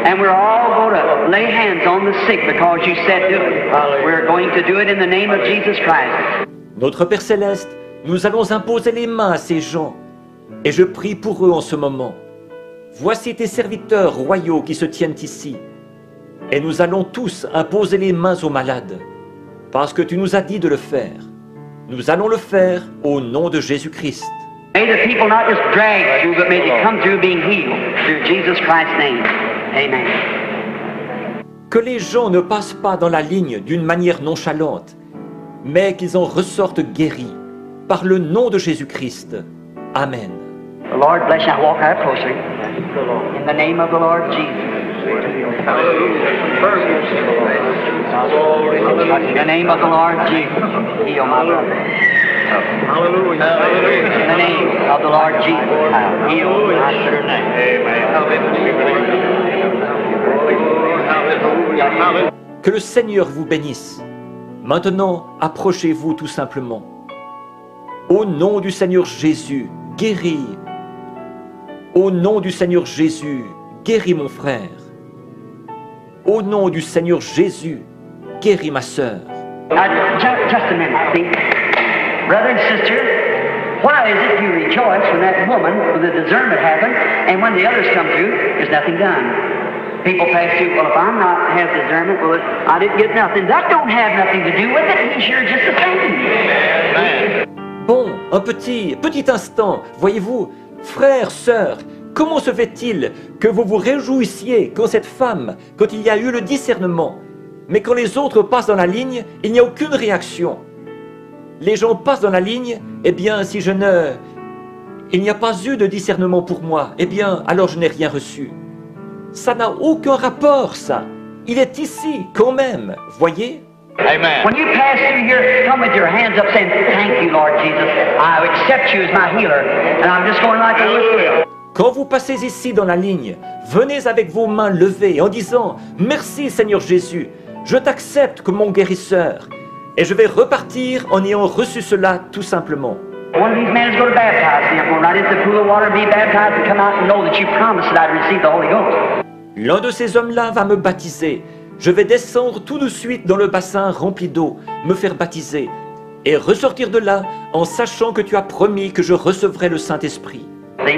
and we're all going to lay hands on the sick because you said do it. We're going to do it in the name of Jesus Christ. Notre Père Céleste, nous allons imposer les mains à ces gens, et je prie pour eux en ce moment. Voici tes serviteurs royaux qui se tiennent ici, et nous allons tous imposer les mains aux malades, parce que tu nous as dit de le faire. Nous allons le faire au nom de Jésus-Christ. May the people not just drag through, but may they come through being healed through Jesus Christ's name. Amen. Que les gens ne passent pas dans la ligne d'une manière nonchalante, mais qu'ils en ressortent guéris par le nom de Jésus-Christ. Amen. The Lord bless you. Now walk out closer. In the name of the Lord Jesus. In the name of the Lord Jesus. Heal my brother. In the name of the Lord Jesus. Heal my sister. Que le Seigneur vous bénisse. Maintenant, approchez-vous tout simplement. Au nom du Seigneur Jésus, guéris. Au nom du Seigneur Jésus, guéris mon frère. Au nom du Seigneur Jésus, guéris ma sœur. Just a minute, see. Brother and sister, why is it you rejoice when that woman, when the discernment happened, and when the others come through, there's nothing done? People pass through, well, if I'm not have discernment, well, I didn't get nothing. That don't have nothing to do with it. He's sure just the same. Bon, un petit instant, voyez-vous, frères, sœurs, comment se fait-il que vous vous réjouissiez quand cette femme, quand il y a eu le discernement, mais quand les autres passent dans la ligne, il n'y a aucune réaction? Les gens passent dans la ligne, eh bien, si il n'y a pas eu de discernement pour moi, eh bien, alors je n'ai rien reçu. Ça n'a aucun rapport, ça. Il est ici, quand même, voyez? Amen. When you pass through here, come with your hands up saying, thank you, Lord Jesus. I accept you as my healer. And I'm just going like a... Quand vous passez ici dans la ligne, venez avec vos mains levées en disant « Merci Seigneur Jésus, je t'accepte comme mon guérisseur. » Et je vais repartir en ayant reçu cela tout simplement. One of these men is going to baptize me. I'm going right into the pool of water and be baptized and come out and know that you promised that I'd receive the Holy Ghost. L'un de ces hommes-là va me baptiser. Je vais descendre tout de suite dans le bassin rempli d'eau, me faire baptiser, et ressortir de là en sachant que tu as promis que je recevrai le Saint-Esprit. See?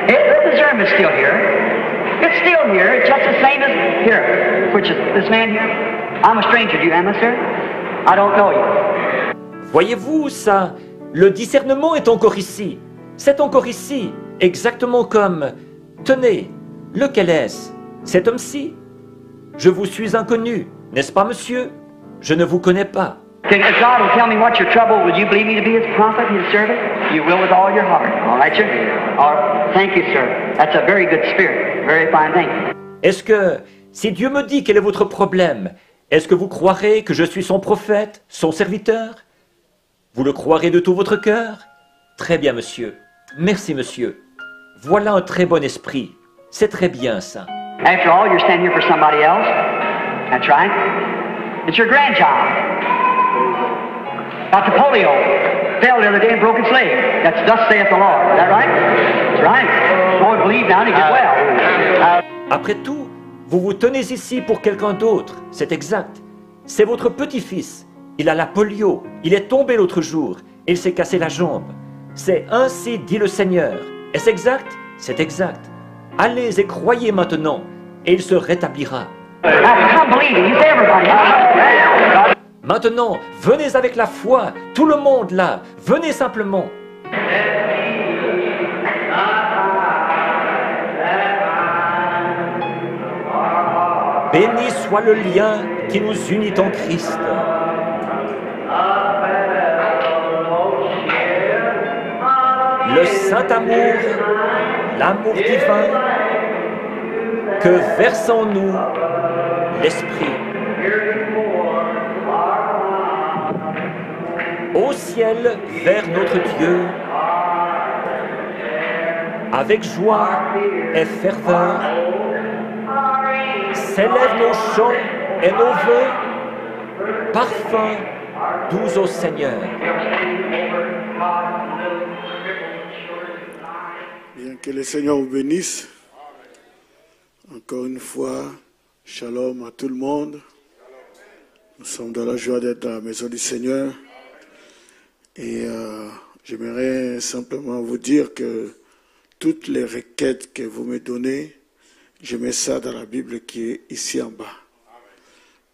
The discernment's still here. It's still here. It's just the same as here. Which is this man here? I'm a stranger to you, am I, sir? I don't know you. Voyez-vous ça? Le discernement est encore ici. C'est encore ici, exactement comme... Tenez, lequel est-ce? Cet homme-ci? Je vous suis inconnu, n'est-ce pas, monsieur? Je ne vous connais pas. If God will tell me what's your trouble, would you believe me to be His prophet, His servant? You will with all your heart. All right, sir? Thank you, sir. That's a very good spirit. Very fine thing. Est-ce que, si Dieu me dit quel est votre problème, est-ce que vous croirez que je suis son prophète, son serviteur? Vous le croirez de tout votre cœur? Très bien, monsieur. Merci, monsieur. Voilà un très bon esprit. C'est très bien, ça. After all, you're standing here for somebody else. That's right. It's your grandchild. Got the polio. Fell the other day and broke its leg. That's thus saith the Lord. Is that right? That's right. Boy, believe now and he get well. Après tout, vous vous tenez ici pour quelqu'un d'autre. C'est exact. C'est votre petit-fils. Il a la polio. Il est tombé l'autre jour. Et il s'est cassé la jambe. C'est ainsi dit le Seigneur. Est-ce exact? C'est exact. Allez et croyez maintenant, et il se rétablira. Maintenant, venez avec la foi, tout le monde là, venez simplement. Béni soit le lien qui nous unit en Christ. Le saint amour, l'amour divin, que verse en nous l'Esprit. Au ciel, vers notre Dieu, avec joie et ferveur, s'élèvent nos chants et nos vœux, parfums doux au Seigneur. Bien, que le Seigneur vous bénisse. Encore une fois, shalom à tout le monde. Nous sommes dans la joie d'être dans la maison du Seigneur. Et j'aimerais simplement vous dire que toutes les requêtes que vous me donnez, je mets ça dans la Bible qui est ici en bas.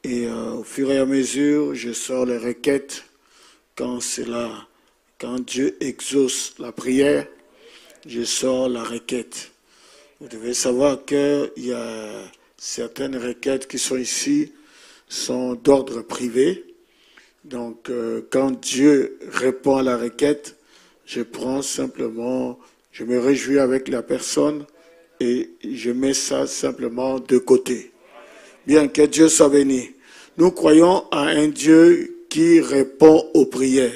Et au fur et à mesure, je sors les requêtes quand Dieu exauce la prière. Je sors la requête. Vous devez savoir qu'il y a certaines requêtes qui sont ici, sont d'ordre privé. Donc, quand Dieu répond à la requête, je prends simplement, je me réjouis avec la personne et je mets ça simplement de côté. Bien, que Dieu soit béni. Nous croyons à un Dieu qui répond aux prières.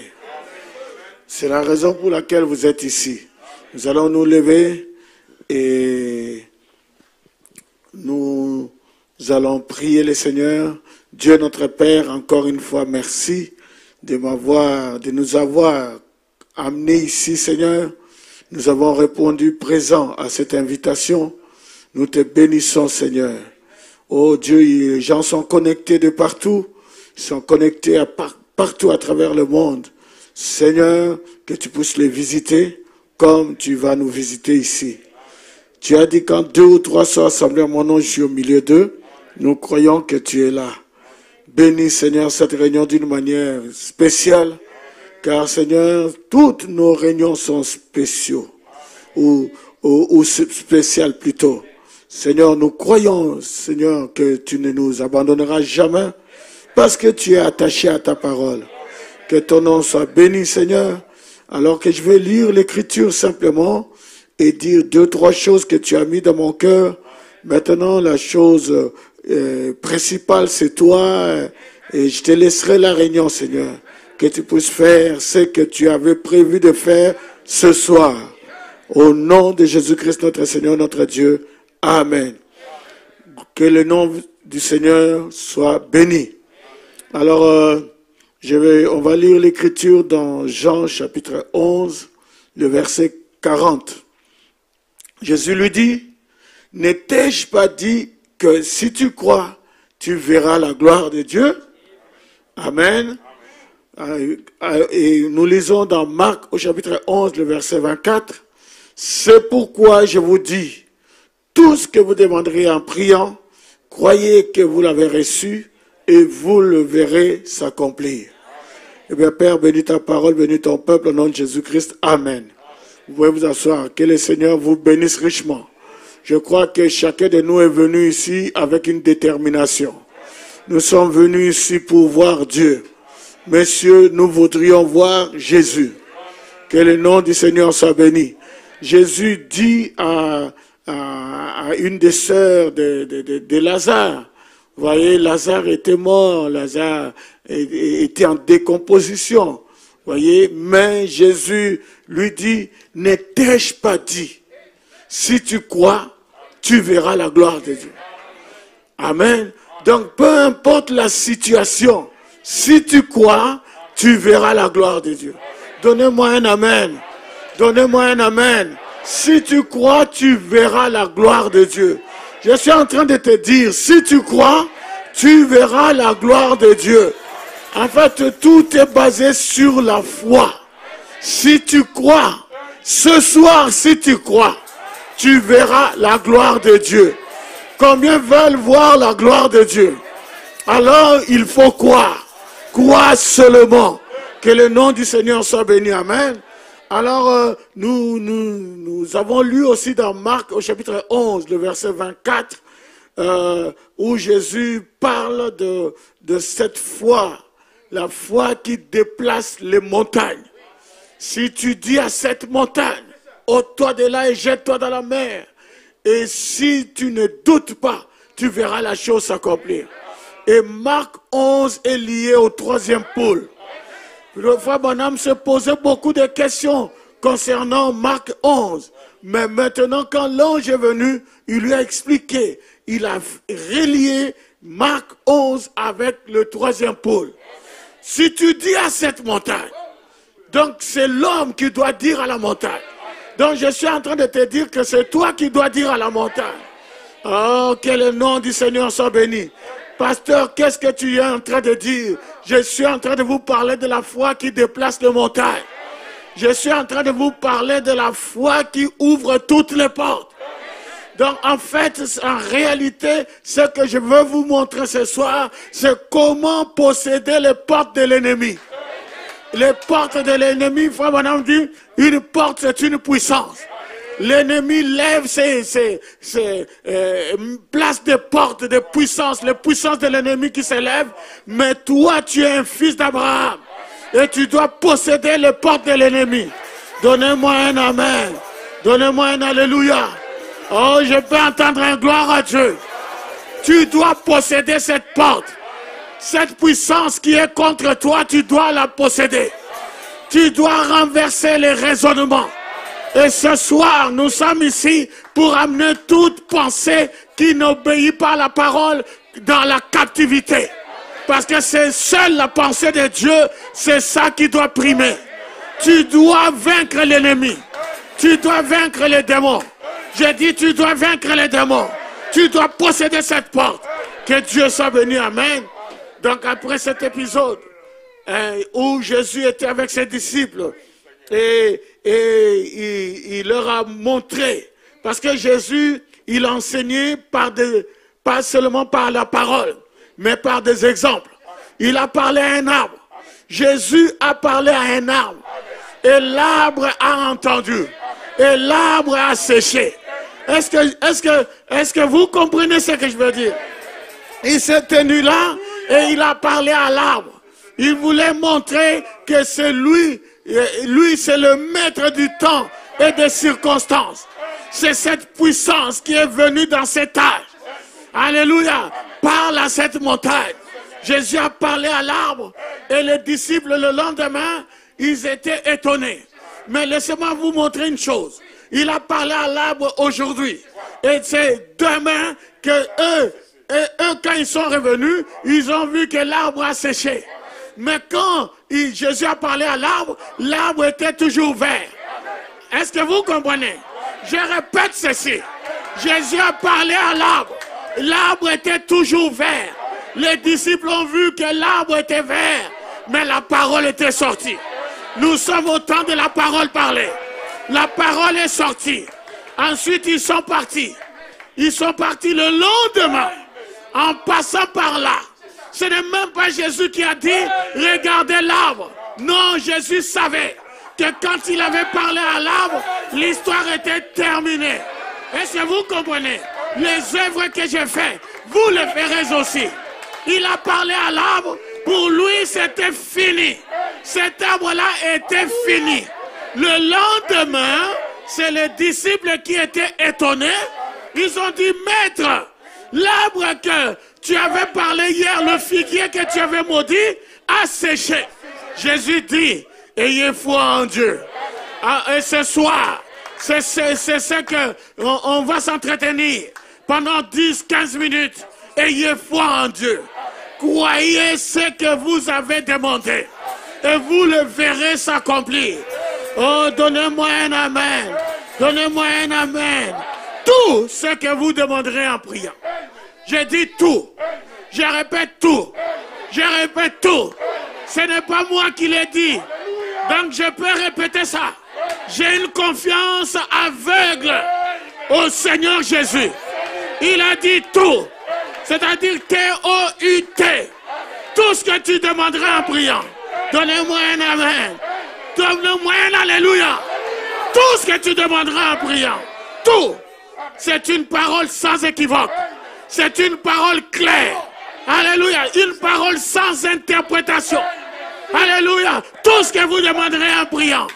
C'est la raison pour laquelle vous êtes ici. Nous allons nous lever et nous allons prier le Seigneur. Dieu notre Père, encore une fois, merci de nous avoir amenés ici, Seigneur. Nous avons répondu présent à cette invitation. Nous te bénissons, Seigneur. Oh Dieu, les gens sont connectés de partout. Ils sont connectés partout à travers le monde. Seigneur, que tu puisses les visiter comme tu vas nous visiter ici. Tu as dit quand 2 ou 3 sont assemblés à mon nom, je suis au milieu d'eux. Nous croyons que tu es là. Bénis, Seigneur, cette réunion d'une manière spéciale, car, Seigneur, toutes nos réunions sont spéciaux, ou spéciales plutôt. Seigneur, nous croyons, Seigneur, que tu ne nous abandonneras jamais, parce que tu es attaché à ta parole. Que ton nom soit béni, Seigneur, alors que je vais lire l'Écriture simplement et dire 2 ou 3 choses que tu as mis dans mon cœur. Maintenant, la chose principale, c'est toi, et je te laisserai la réunion, Seigneur. Que tu puisses faire ce que tu avais prévu de faire ce soir. Au nom de Jésus-Christ, notre Seigneur, notre Dieu. Amen. Que le nom du Seigneur soit béni. Alors, On va lire l'écriture dans Jean chapitre 11, le verset 40. Jésus lui dit, « Ne t'ai-je pas dit que si tu crois, tu verras la gloire de Dieu ?» Amen. Et nous lisons dans Marc au chapitre 11, le verset 24. « C'est pourquoi je vous dis, tout ce que vous demanderez en priant, croyez que vous l'avez reçu et vous le verrez s'accomplir. » Eh bien, Père, bénis ta parole, bénis ton peuple au nom de Jésus-Christ. Amen. Vous pouvez vous asseoir. Que le Seigneur vous bénisse richement. Je crois que chacun de nous est venu ici avec une détermination. Nous sommes venus ici pour voir Dieu. Messieurs, nous voudrions voir Jésus. Que le nom du Seigneur soit béni. Jésus dit à une des sœurs de Lazare, vous voyez, Lazare était mort, Lazare était en décomposition. Vous voyez, mais Jésus lui dit, ne t'ai-je pas dit, si tu crois, tu verras la gloire de Dieu. Amen. Donc, peu importe la situation, si tu crois, tu verras la gloire de Dieu. Donnez-moi un amen. Donnez-moi un amen. Si tu crois, tu verras la gloire de Dieu. Je suis en train de te dire, si tu crois, tu verras la gloire de Dieu. En fait, tout est basé sur la foi. Si tu crois, ce soir, si tu crois, tu verras la gloire de Dieu. Combien veulent voir la gloire de Dieu? Alors, il faut croire. Croire seulement. Que le nom du Seigneur soit béni. Amen. Alors, nous avons lu aussi dans Marc au chapitre 11, le verset 24, où Jésus parle de cette foi, la foi qui déplace les montagnes. Si tu dis à cette montagne, ôte-toi de là et jette-toi dans la mer, et si tu ne doutes pas, tu verras la chose s'accomplir. Et Marc 11 est lié au troisième pôle. Le frère Branham se posait beaucoup de questions concernant Marc 11. Mais maintenant, quand l'ange est venu, il lui a expliqué. Il a relié Marc 11 avec le troisième pôle. Si tu dis à cette montagne, donc c'est l'homme qui doit dire à la montagne. Donc je suis en train de te dire que c'est toi qui dois dire à la montagne. Oh, que le nom du Seigneur soit béni. Pasteur, qu'est-ce que tu es en train de dire? Je suis en train de vous parler de la foi qui déplace les montagnes. Je suis en train de vous parler de la foi qui ouvre toutes les portes. Donc en fait, en réalité, ce que je veux vous montrer ce soir, c'est comment posséder les portes de l'ennemi. Les portes de l'ennemi, frère Branham dit, une porte c'est une puissance. L'ennemi lève place des portes de puissance, les puissances de l'ennemi qui s'élèvent, mais toi tu es un fils d'Abraham et tu dois posséder les portes de l'ennemi. Donnez-moi un amen, donnez-moi un alléluia. Oh, je peux entendre un gloire à Dieu. Tu dois posséder cette porte. Cette puissance qui est contre toi, tu dois la posséder. Tu dois renverser les raisonnements. Et ce soir, nous sommes ici pour amener toute pensée qui n'obéit pas à la parole dans la captivité. Parce que c'est seule la pensée de Dieu, c'est ça qui doit primer. Tu dois vaincre l'ennemi. Tu dois vaincre les démons. J'ai dit, tu dois vaincre les démons. Tu dois posséder cette porte. Que Dieu soit béni, amen. Donc après cet épisode où Jésus était avec ses disciples et il leur a montré, parce que Jésus, il enseignait pas seulement par la parole, mais par des exemples. Il a parlé à un arbre. Jésus a parlé à un arbre. Et l'arbre a entendu. Et l'arbre a séché. Est-ce que vous comprenez ce que je veux dire? Il s'est tenu là et il a parlé à l'arbre. Il voulait montrer que c'est lui c'est le maître du temps et des circonstances. C'est cette puissance qui est venue dans cet âge. Alléluia. Parle à cette montagne. Jésus a parlé à l'arbre et les disciples le lendemain, ils étaient étonnés. Mais laissez-moi vous montrer une chose. Il a parlé à l'arbre aujourd'hui. Et c'est demain que eux, quand ils sont revenus, ils ont vu que l'arbre a séché. Mais quand Jésus a parlé à l'arbre, l'arbre était toujours vert. Est-ce que vous comprenez? Je répète ceci. Jésus a parlé à l'arbre. L'arbre était toujours vert. Les disciples ont vu que l'arbre était vert, mais la parole était sortie. Nous sommes au temps de la parole parlée. La parole est sortie. Ensuite, ils sont partis. Ils sont partis le lendemain, en passant par là. Ce n'est même pas Jésus qui a dit, regardez l'arbre. Non, Jésus savait que quand il avait parlé à l'arbre, l'histoire était terminée. Est-ce que vous comprenez? Les œuvres que j'ai faites, vous les ferez aussi. Il a parlé à l'arbre, pour lui c'était fini. Cet arbre-là était fini. Le lendemain, c'est les disciples qui étaient étonnés. Ils ont dit, Maître, l'arbre que tu avais parlé hier, le figuier que tu avais maudit, a séché. Jésus dit, ayez foi en Dieu. Et ce soir, c'est ce qu'on va s'entretenir pendant 10-15 minutes. Ayez foi en Dieu. Croyez ce que vous avez demandé. Et vous le verrez s'accomplir. Oh, donnez-moi un amen. Donnez-moi un amen. Tout ce que vous demanderez en priant. Je dis tout. Je répète tout. Je répète tout. Ce n'est pas moi qui l'ai dit. Donc je peux répéter ça. J'ai une confiance aveugle au Seigneur Jésus. Il a dit tout. C'est-à-dire T-O-U-T. Tout ce que tu demanderas en priant. Donnez-moi un amen. Donne-moi un alléluia. Tout ce que tu demanderas en priant. Tout. C'est une parole sans équivoque. C'est une parole claire. Alléluia. Une parole sans interprétation. Alléluia. Tout ce que vous demanderez en priant.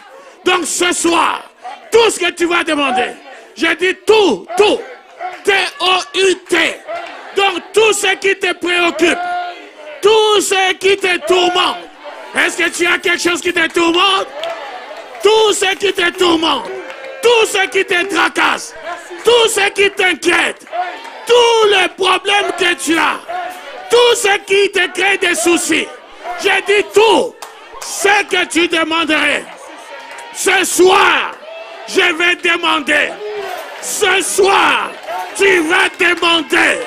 Donc ce soir, tout ce que tu vas demander. J'ai dit tout. Tout. T-O-U-T. Donc tout ce qui te préoccupe. Tout ce qui te tourmente. Est-ce que tu as quelque chose qui te tourmente? Tout ce qui te tourmente, tout ce qui te tracasse, tout ce qui t'inquiète, tous les problèmes que tu as, tout ce qui te crée des soucis, j'ai dit tout ce que tu demanderais. Ce soir, je vais demander. Ce soir, tu vas demander.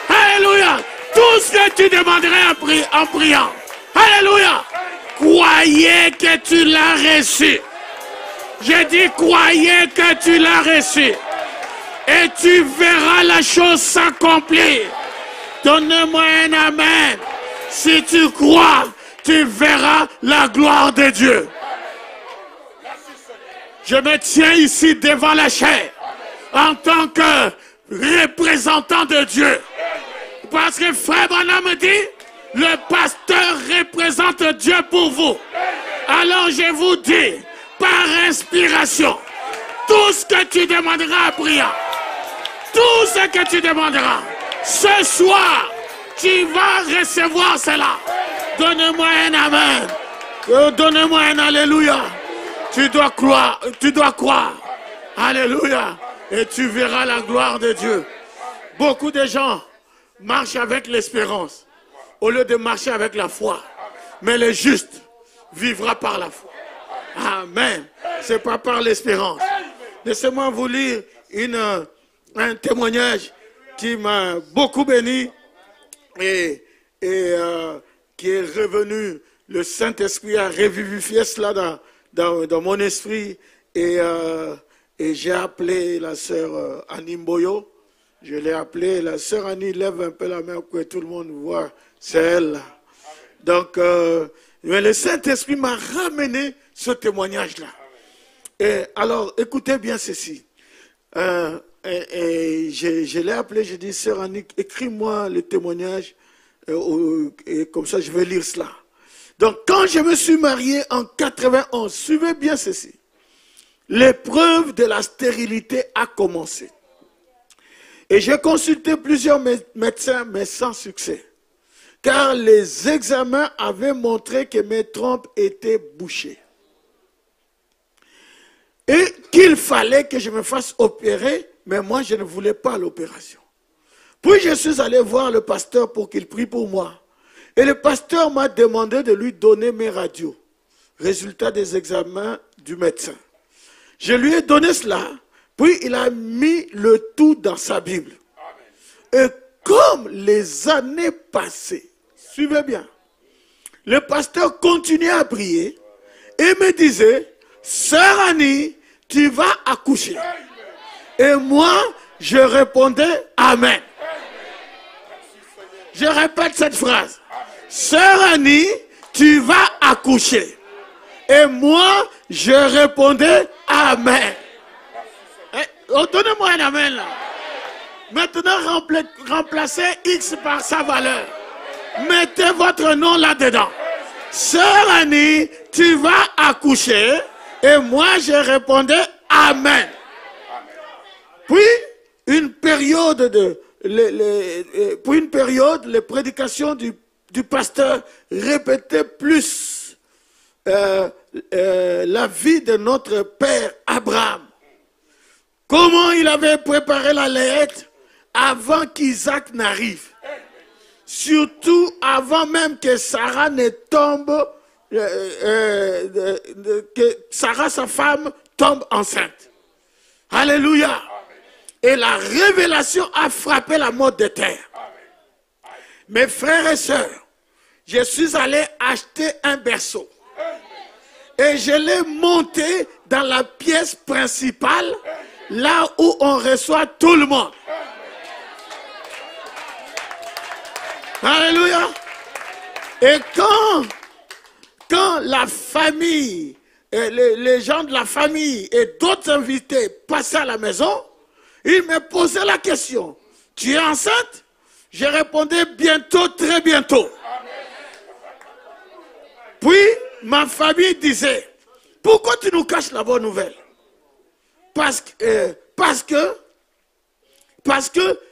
Alléluia. Tout ce que tu demanderais en priant. Alléluia. Croyez que tu l'as reçu. J'ai dit, croyez que tu l'as reçu. Et tu verras la chose s'accomplir. Donne-moi un amen. Si tu crois, tu verras la gloire de Dieu. Je me tiens ici devant la chair en tant que représentant de Dieu. Parce que Frère Branham me dit, le pasteur représente Dieu pour vous. Alors je vous dis, par inspiration, tout ce que tu demanderas en priant, tout ce que tu demanderas, ce soir, tu vas recevoir cela. Donne-moi un amen. Donne-moi un alléluia. Tu dois croire. Alléluia. Et tu verras la gloire de Dieu. Beaucoup de gens marchent avec l'espérance au lieu de marcher avec la foi. Mais le juste vivra par la foi. Amen. C'est pas par l'espérance. Laissez-moi vous lire un témoignage qui m'a beaucoup béni et qui est revenu. Le Saint-Esprit a revivifié cela dans mon esprit et j'ai appelé la sœur Annie Mboyo. Je l'ai appelée. La sœur Annie lève un peu la main pour que tout le monde voit. C'est elle. Donc, mais le Saint-Esprit m'a ramené ce témoignage-là. Et alors, écoutez bien ceci. Je l'ai appelé, j'ai dit, sœur Annie, écris-moi le témoignage et comme ça je vais lire cela. Donc, quand je me suis marié en 91, suivez bien ceci. L'épreuve de la stérilité a commencé. Et j'ai consulté plusieurs médecins, mais sans succès. Car les examens avaient montré que mes trompes étaient bouchées. Et qu'il fallait que je me fasse opérer, mais moi je ne voulais pas l'opération. Puis je suis allé voir le pasteur pour qu'il prie pour moi. Et le pasteur m'a demandé de lui donner mes radios, résultats des examens du médecin. Je lui ai donné cela, puis il a mis le tout dans sa Bible. Et comme les années passaient, suivez bien, le pasteur continuait à prier et me disait, sœur Annie, tu vas accoucher. Et moi, je répondais, Amen. Je répète cette phrase. Sœur Annie, tu vas accoucher. Et moi, je répondais, Amen. Donnez-moi un Amen là. Maintenant, remplacez X par sa valeur. Mettez votre nom là-dedans. Sœur Annie, tu vas accoucher. Et moi, je répondais Amen. Puis, une période, les prédications du pasteur répétaient plus la vie de notre père Abraham. Comment il avait préparé la lettre avant qu'Isaac n'arrive. Surtout avant même que Sarah ne tombe, que Sarah, sa femme, tombe enceinte. Alléluia. Et la révélation a frappé la mode de terre. Mes frères et sœurs, je suis allé acheter un berceau. Et je l'ai monté dans la pièce principale, là où on reçoit tout le monde. Alléluia. Et quand la famille, les gens de la famille et d'autres invités passaient à la maison, ils me posaient la question, tu es enceinte? Je répondais bientôt, très bientôt. Puis ma famille disait, pourquoi tu nous caches la bonne nouvelle? Parce que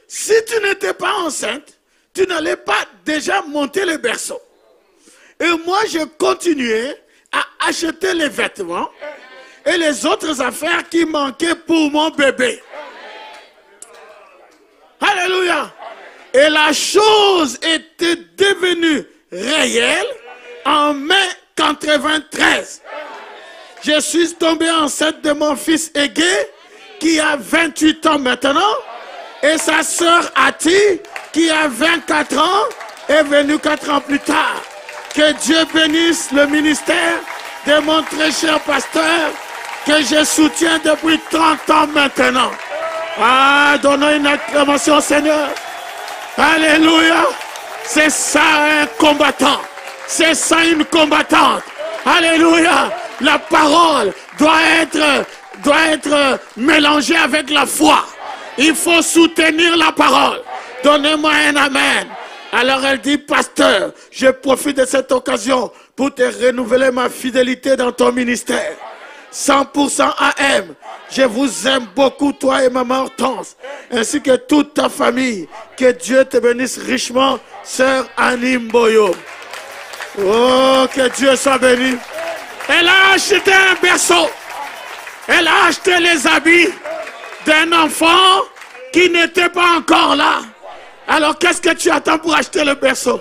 si tu n'étais pas enceinte, tu n'allais pas déjà monter le berceau. Et moi, je continuais à acheter les vêtements et les autres affaires qui manquaient pour mon bébé. Alléluia. Et la chose était devenue réelle en mai 93. Je suis tombé enceinte de mon fils Aigué, qui a 28 ans maintenant, et sa sœur Ati, qui a 24 ans, est venue 4 ans plus tard. Que Dieu bénisse le ministère de mon très cher pasteur, que je soutiens depuis 30 ans maintenant. Ah, donnons une acclamation au Seigneur. Alléluia. C'est ça un combattant. C'est ça une combattante. Alléluia. La parole doit être mélangée avec la foi. Il faut soutenir la parole. Donnez-moi un amen. Alors elle dit, pasteur, je profite de cette occasion pour te renouveler ma fidélité dans ton ministère. 100% AM. Je vous aime beaucoup, toi et maman Hortense, ainsi que toute ta famille. Que Dieu te bénisse richement, sœur Annie Mboyo. Oh, que Dieu soit béni. Elle a acheté un berceau. Elle a acheté les habits d'un enfant qui n'était pas encore là. Alors qu'est-ce que tu attends pour acheter le berceau?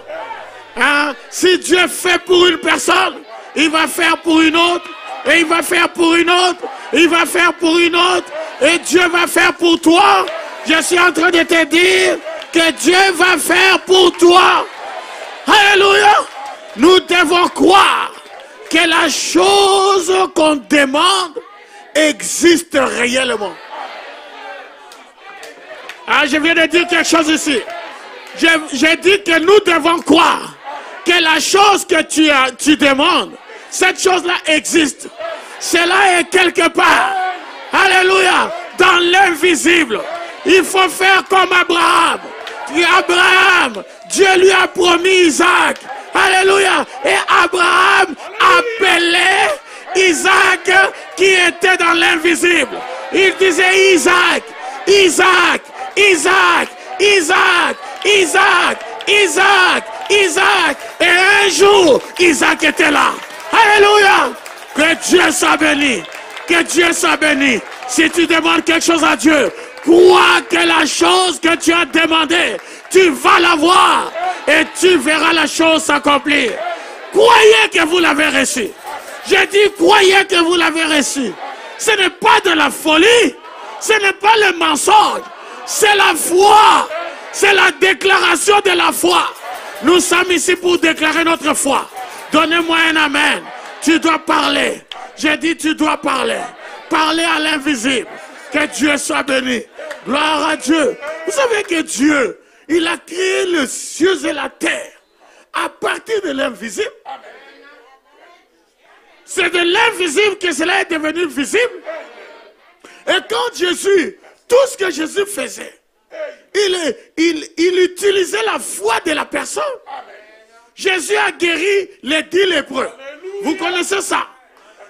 Hein? Si Dieu fait pour une personne, il va faire pour une autre. Et il va faire pour une autre, il va faire pour une autre, et Dieu va faire pour toi. Je suis en train de te dire que Dieu va faire pour toi. Alléluia. Nous devons croire que la chose qu'on demande existe réellement. Ah, je viens de dire quelque chose ici. J'ai dit que nous devons croire que la chose que tu demandes, cette chose-là existe. Cela est quelque part. Alléluia. Dans l'invisible. Il faut faire comme Abraham. Abraham, Dieu lui a promis Isaac. Alléluia. Et Abraham appelait Isaac qui était dans l'invisible. Il disait Isaac, Isaac, Isaac, Isaac, Isaac, Isaac, Isaac. Et un jour, Isaac était là. Alléluia. Que Dieu soit béni. Que Dieu soit béni. Si tu demandes quelque chose à Dieu, crois que la chose que tu as demandée, tu vas l'avoir. et tu verras la chose s'accomplir. Croyez que vous l'avez reçu. J'ai dit, croyez que vous l'avez reçu. Ce n'est pas de la folie, ce n'est pas le mensonge, c'est la foi, c'est la déclaration de la foi. Nous sommes ici pour déclarer notre foi. Donnez-moi un amen. Tu dois parler. J'ai dit, tu dois parler. Parler à l'invisible. Que Dieu soit béni. Gloire à Dieu. Vous savez que Dieu, il a créé les cieux et la terre à partir de l'invisible. C'est de l'invisible que cela est devenu visible. Et quand Jésus, tout ce que Jésus faisait, il utilisait la foi de la personne. Jésus a guéri les 10 lépreux. Vous connaissez ça?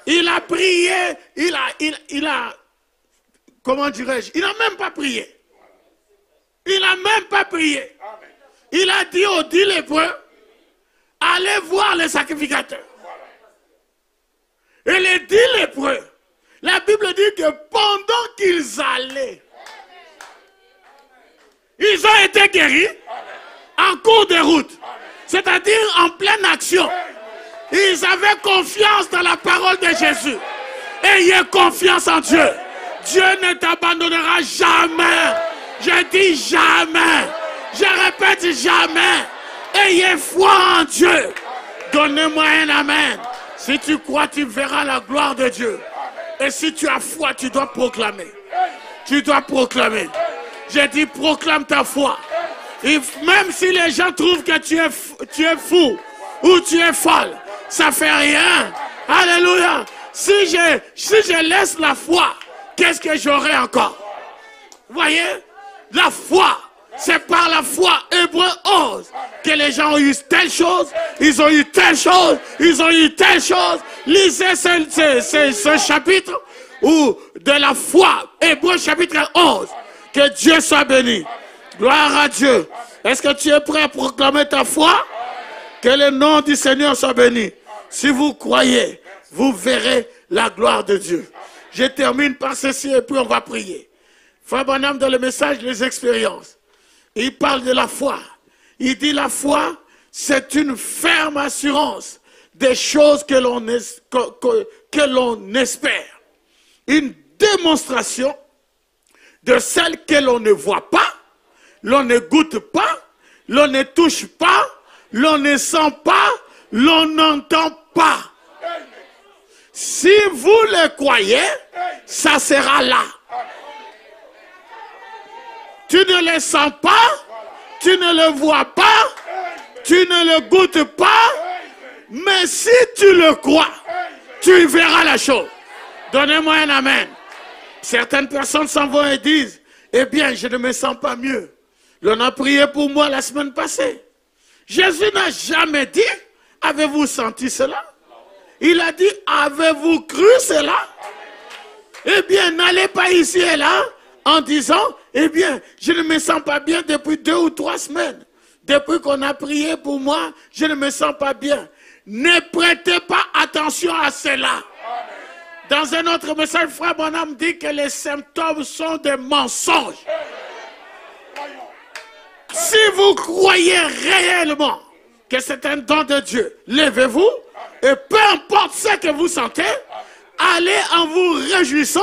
Il a prié, il a comment dirais-je? Il n'a même pas prié. Il n'a même pas prié. Il a dit aux 10 lépreux, allez voir les sacrificateurs. Et les 10 lépreux, la Bible dit que pendant qu'ils allaient, ils ont été guéris en cours de route, c'est-à-dire en pleine action. Ils avaient confiance dans la parole de Jésus. Ayez confiance en Dieu. Dieu ne t'abandonnera jamais. Je dis jamais. Je répète jamais. Ayez foi en Dieu. Donnez-moi un amen. Si tu crois, tu verras la gloire de Dieu. Et si tu as foi, tu dois proclamer. Tu dois proclamer. J'ai dit, proclame ta foi. Et même si les gens trouvent que tu es fou ou tu es folle, ça fait rien. Alléluia. Si je laisse la foi, qu'est-ce que j'aurai encore? Vous voyez? La foi. C'est par la foi, Hébreux 11, que les gens ont eu telle chose, ils ont eu telle chose, ils ont eu telle chose. Lisez ce chapitre ou de la foi, Hébreux chapitre 11. Que Dieu soit béni. Gloire à Dieu. Est-ce que tu es prêt à proclamer ta foi? Que le nom du Seigneur soit béni. Si vous croyez, vous verrez la gloire de Dieu. Je termine par ceci et puis on va prier. Frère Branham, dans le message Les Expériences, il parle de la foi. Il dit la foi, c'est une ferme assurance des choses que l'on espère. Une démonstration de celles que l'on ne voit pas, l'on ne goûte pas, l'on ne touche pas, l'on ne sent pas, l'on n'entend pas. Si vous le croyez, ça sera là. Tu ne le sens pas, tu ne le vois pas, tu ne le goûtes pas, mais si tu le crois, tu verras la chose. Donnez-moi un amen. Certaines personnes s'en vont et disent, eh bien, je ne me sens pas mieux. L'on a prié pour moi la semaine passée. Jésus n'a jamais dit, avez-vous senti cela? Il a dit, avez-vous cru cela? Eh bien, n'allez pas ici et là en disant, eh bien, je ne me sens pas bien depuis 2 ou 3 semaines. Depuis qu'on a prié pour moi, je ne me sens pas bien. Ne prêtez pas attention à cela. Dans un autre message, frère Branham dit que les symptômes sont des mensonges. Si vous croyez réellement que c'est un don de Dieu, levez-vous et peu importe ce que vous sentez, allez en vous réjouissant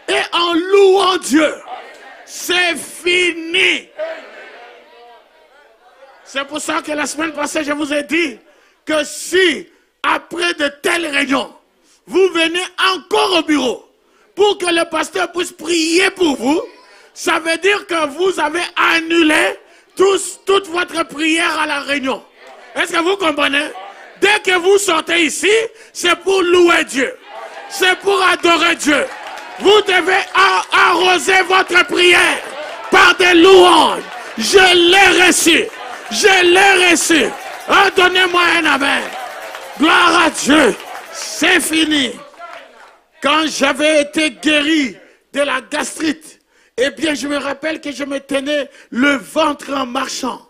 et en louant Dieu. C'est fini. C'est pour ça que la semaine passée, je vous ai dit que si, après de telles réunions, vous venez encore au bureau pour que le pasteur puisse prier pour vous, ça veut dire que vous avez annulé toute votre prière à la réunion. Est-ce que vous comprenez? Dès que vous sortez ici, c'est pour louer Dieu. C'est pour adorer Dieu. Vous devez arroser votre prière par des louanges. Je l'ai reçu. Je l'ai reçu. Oh, donnez-moi un amen. Gloire à Dieu. C'est fini. Quand j'avais été guéri de la gastrite, eh bien, je me rappelle que je me tenais le ventre en marchant.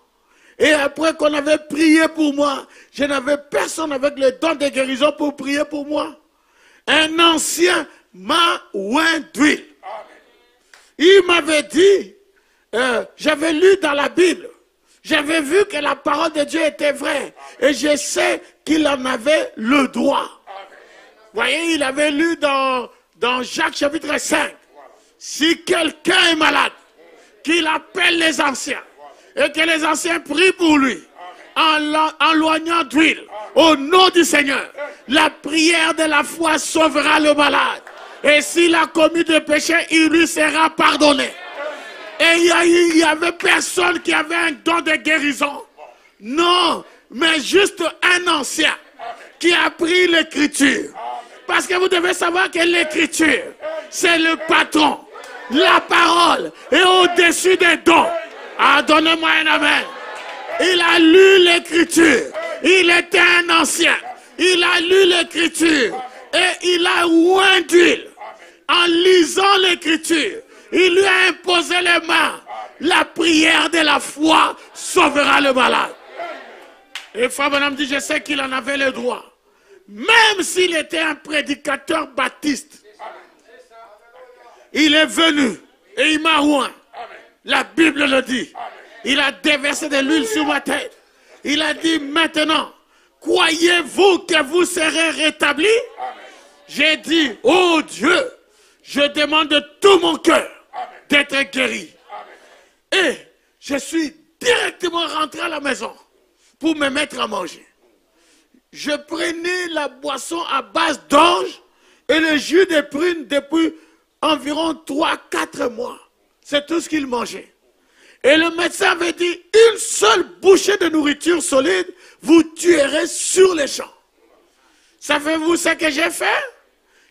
Et après qu'on avait prié pour moi, je n'avais personne avec le don de guérison pour prier pour moi. Un ancien m'a oint d'huile. Il m'avait dit, j'avais lu dans la Bible, J'avais vu que la parole de Dieu était vraie. Et je sais qu'il en avait le droit. Vous voyez, il avait lu dans Jacques chapitre 5. Si quelqu'un est malade, qu'il appelle les anciens. Et que les anciens prient pour lui. En loignant d'huile. Au nom du Seigneur. La prière de la foi sauvera le malade. Et s'il a commis des péchés, il lui sera pardonné. Et il n'y avait personne qui avait un don de guérison. Non, mais juste un ancien qui a pris l'écriture. Parce que vous devez savoir que l'écriture, c'est le patron. La parole est au-dessus des dons. Ah, donnez-moi un amen. Il a lu l'écriture. Il était un ancien. Il a lu l'écriture. Et il a oint d'huile. En lisant l'écriture, il lui a imposé les mains. La prière de la foi sauvera le malade. Et Frère Branham dit, je sais qu'il en avait le droit. Même s'il était un prédicateur baptiste. Il est venu et il m'a oint. La Bible le dit. Il a déversé de l'huile sur ma tête. Il a dit, maintenant, croyez-vous que vous serez rétablis? J'ai dit, oh Dieu, je demande de tout mon cœur d'être guéri. Et je suis directement rentré à la maison pour me mettre à manger. Je prenais la boisson à base d'orge et le jus de prune depuis environ 3-4 mois. C'est tout ce qu'il mangeait. Et le médecin avait dit, une seule bouchée de nourriture solide, vous tuerez sur les champs. Savez-vous ce que j'ai fait?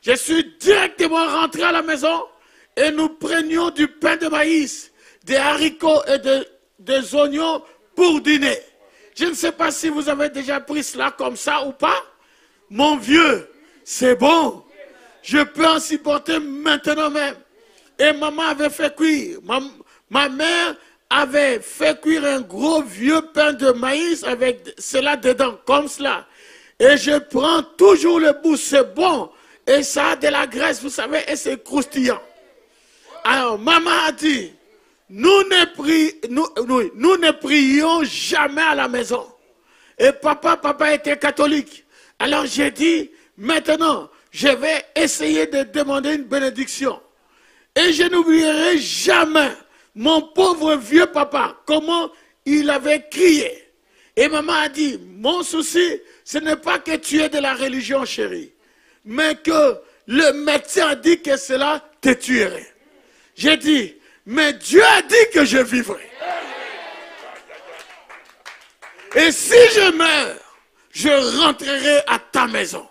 Je suis directement rentré à la maison et nous prenions du pain de maïs, des haricots et des oignons pour dîner. Je ne sais pas si vous avez déjà pris cela comme ça ou pas. Mon vieux, c'est bon. Je peux en supporter maintenant même. Et maman avait fait cuire. Ma mère avait fait cuire un gros vieux pain de maïs avec cela dedans, comme cela. Et je prends toujours le bout, c'est bon. Et ça a de la graisse, vous savez, et c'est croustillant. Alors, maman a dit, nous ne prions jamais à la maison. Et papa était catholique. Alors j'ai dit, maintenant, je vais essayer de demander une bénédiction. Et je n'oublierai jamais mon pauvre vieux papa, comment il avait crié. Et maman a dit, mon souci, ce n'est pas que tu es de la religion, chérie, mais que le médecin a dit que cela te tuerait. J'ai dit, mais Dieu a dit que je vivrai. Et si je meurs, je rentrerai à ta maison.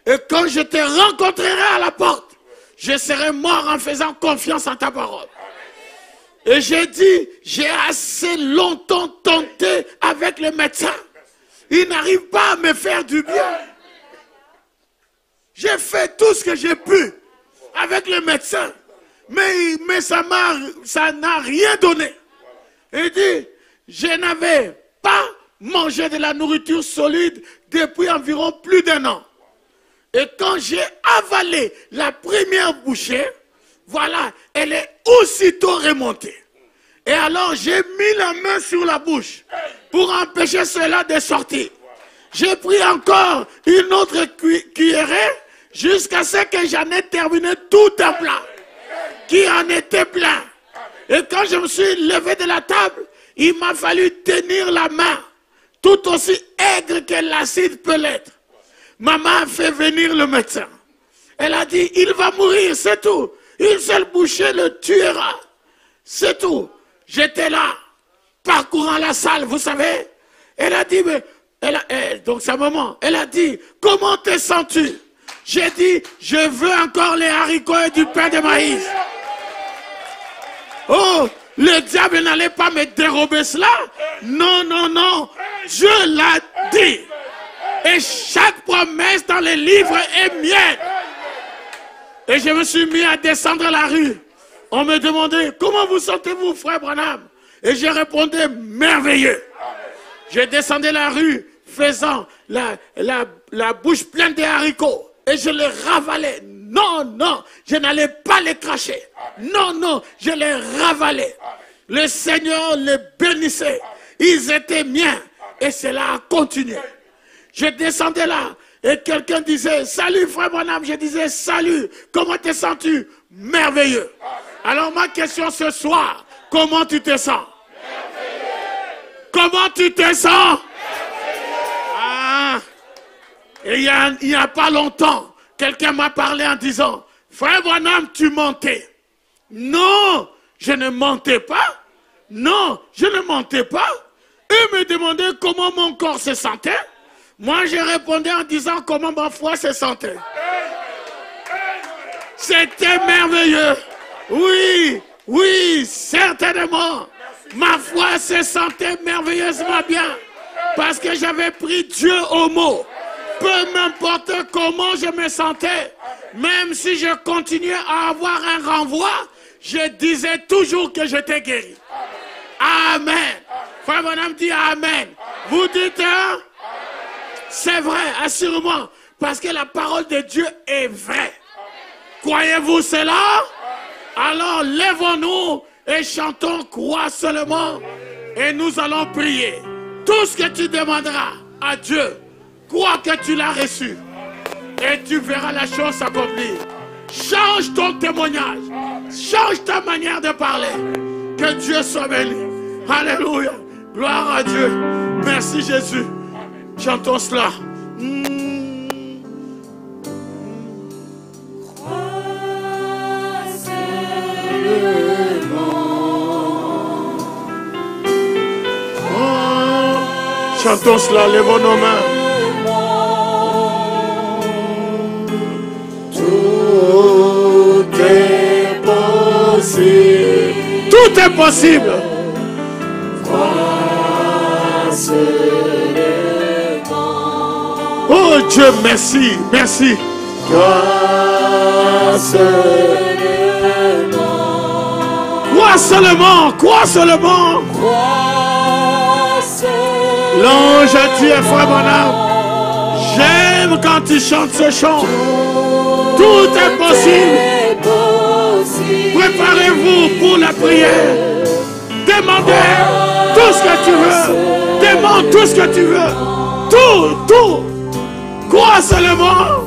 Et quand je te rencontrerai à la porte, je serai mort en faisant confiance en ta parole. Et j'ai dit, j'ai assez longtemps tenté avec le médecin. Il n'arrive pas à me faire du bien. J'ai fait tout ce que j'ai pu avec le médecin. Mais ça n'a rien donné. Il dit, je n'avais pas mangé de la nourriture solide depuis environ plus d'1 an. Et quand j'ai avalé la première bouchée, voilà, elle est aussitôt remontée. Et alors j'ai mis la main sur la bouche pour empêcher cela de sortir. J'ai pris encore une autre cuillerée jusqu'à ce que j'en ai terminé tout un plat qui en était plein. Et quand je me suis levé de la table, il m'a fallu tenir la main, tout aussi aigre que l'acide peut l'être. Maman a fait venir le médecin. Elle a dit, il va mourir, c'est tout. Une seule bouchée le tuera. C'est tout. J'étais là, parcourant la salle, vous savez. Elle a dit, donc sa maman, elle a dit, comment te sens-tu? J'ai dit, je veux encore les haricots et du pain de maïs. Oh, le diable n'allait pas me dérober cela. Non, non, non. Dieu l'a dit. Et chaque promesse dans les livres est mienne. Et je me suis mis à descendre la rue. On me demandait, comment vous sentez-vous, frère Branham? Et je répondais, merveilleux. Je descendais la rue, faisant la bouche pleine de haricots. Et je les ravalais. Non, non, je n'allais pas les cracher. Non, non, je les ravalais. Le Seigneur les bénissait. ils étaient miens. Et cela a continué. Je descendais là et quelqu'un disait, salut frère Branham. Je disais, salut, comment te sens-tu? Merveilleux. Alors ma question ce soir, comment tu te sens? Comment tu te sens? Ah, et il n'y a pas longtemps, quelqu'un m'a parlé en disant, frère Branham, tu mentais. Non, je ne mentais pas. Non, je ne mentais pas. Eux me demandaient comment mon corps se sentait. Moi, je répondais en disant comment ma foi se sentait. C'était merveilleux. Oui, oui, certainement. Ma foi se sentait merveilleusement bien. Parce que j'avais pris Dieu au mot. Peu m'importe comment je me sentais. Même si je continuais à avoir un renvoi, je disais toujours que j'étais guéri. Amen. Frère Branham dit Amen. Vous dites, hein? C'est vrai, assurément. Parce que la parole de Dieu est vraie. Croyez-vous cela? Alors lèvons-nous et chantons, crois seulement. Et nous allons prier. Tout ce que tu demanderas à Dieu, crois que tu l'as reçu. Et tu verras la chose s'accomplir. Change ton témoignage. Change ta manière de parler. Que Dieu soit béni. Alléluia. Gloire à Dieu. Merci Jésus. Chantons cela. Chantons cela, lèvons nos mains. Tout est possible. Tout est possible. Oh Dieu, merci, merci. Crois seulement, crois seulement. L'ange a dit à frère Branham, j'aime quand tu chantes ce chant. Tout est possible. Préparez-vous pour la prière. Demandez tout ce que tu veux. Demande tout ce que tu veux. Tout, tout. Crois seulement.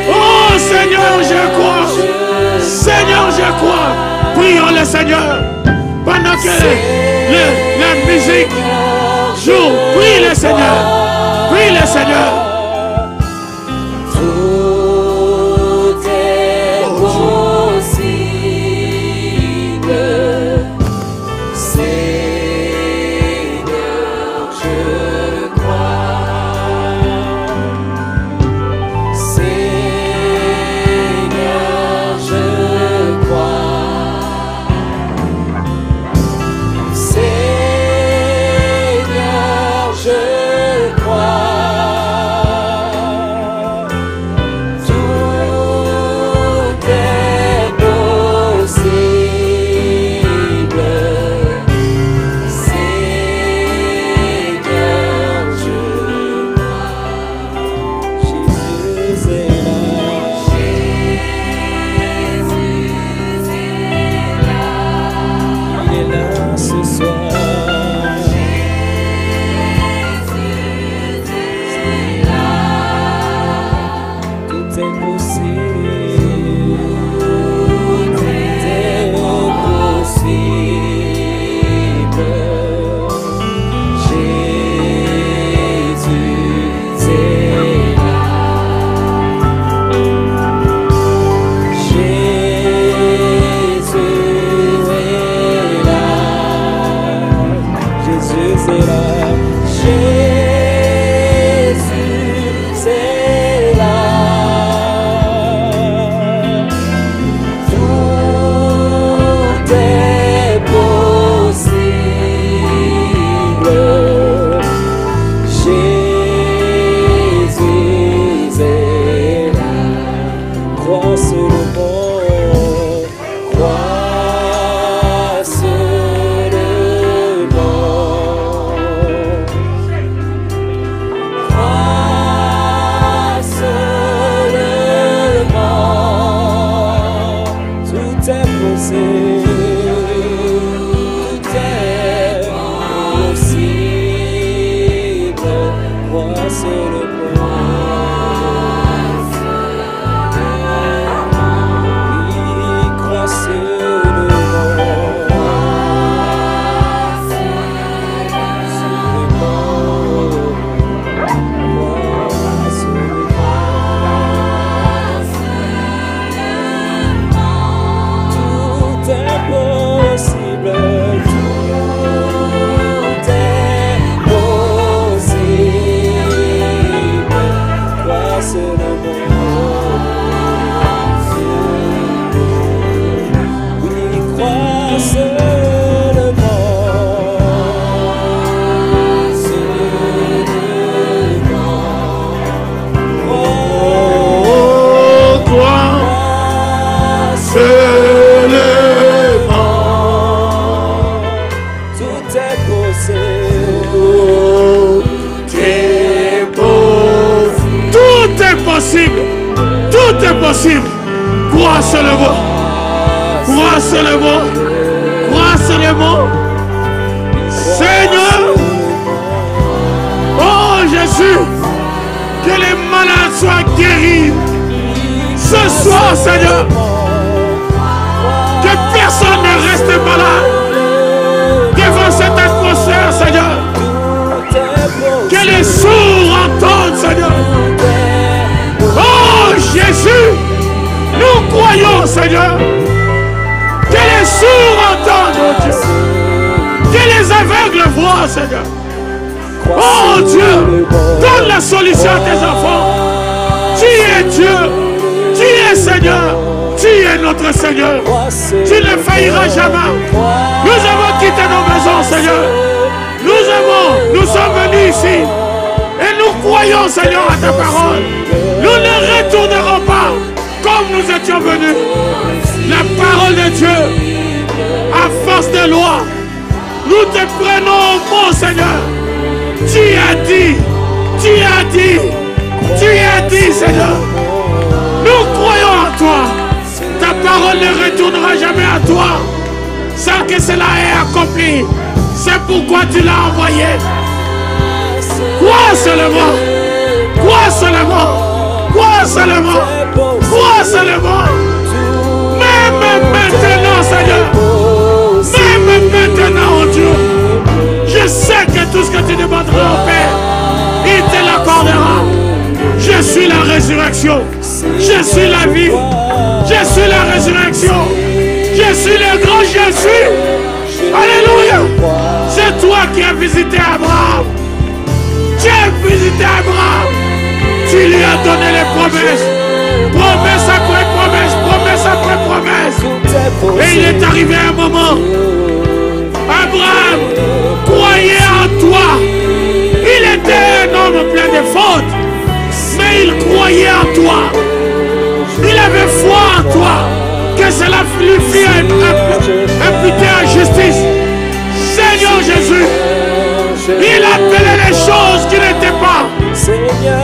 Oh Seigneur, je crois. Seigneur, je crois. Prions le Seigneur. Pendant que la musique joue, prie le Seigneur. Prie le Seigneur. seulement. Crois seulement. Crois seulement. Seigneur. Oh Jésus. Que les malades soient guéris. Ce soir, Seigneur. Que personne ne reste malade. Devant cette atmosphère, Seigneur. Que les sourds entendent, Seigneur. Oh Jésus. Nous croyons, Seigneur. Que les sourds entendent, oh Dieu. Que les aveugles voient, Seigneur. Oh Dieu, donne la solution à tes enfants. Tu es Dieu, tu es Seigneur, tu es notre Seigneur. Tu ne failliras jamais. Nous avons quitté nos maisons, Seigneur. Nous sommes venus ici. Et nous croyons, Seigneur, à ta parole. Nous ne retournerons pas comme nous étions venus. La parole de Dieu, à force de loi, nous te prenons au mot, Seigneur. Tu as dit, Seigneur. Nous croyons en toi. Ta parole ne retournera jamais à toi sans que cela ait accompli. C'est pourquoi tu l'as envoyé. Crois seulement. Crois seulement. Crois seulement. Crois seulement. Même maintenant, Seigneur. Même maintenant, oh Dieu. Je sais que tout ce que tu demanderas au Père, il te l'accordera. Je suis la résurrection. Je suis la vie. Je suis la résurrection. Je suis le grand Jésus. Alléluia. C'est toi qui as visité Abraham. Tu as visité Abraham. Tu lui as donné les promesses. Promesse après promesse. Promesse après promesse. Et il est arrivé un moment. Abraham croyait en toi. Il était un homme plein de fautes. Mais il croyait en toi. Il avait foi en toi. Que cela lui fût imputé à justice. Seigneur Jésus, il appelait les choses qui n'étaient pas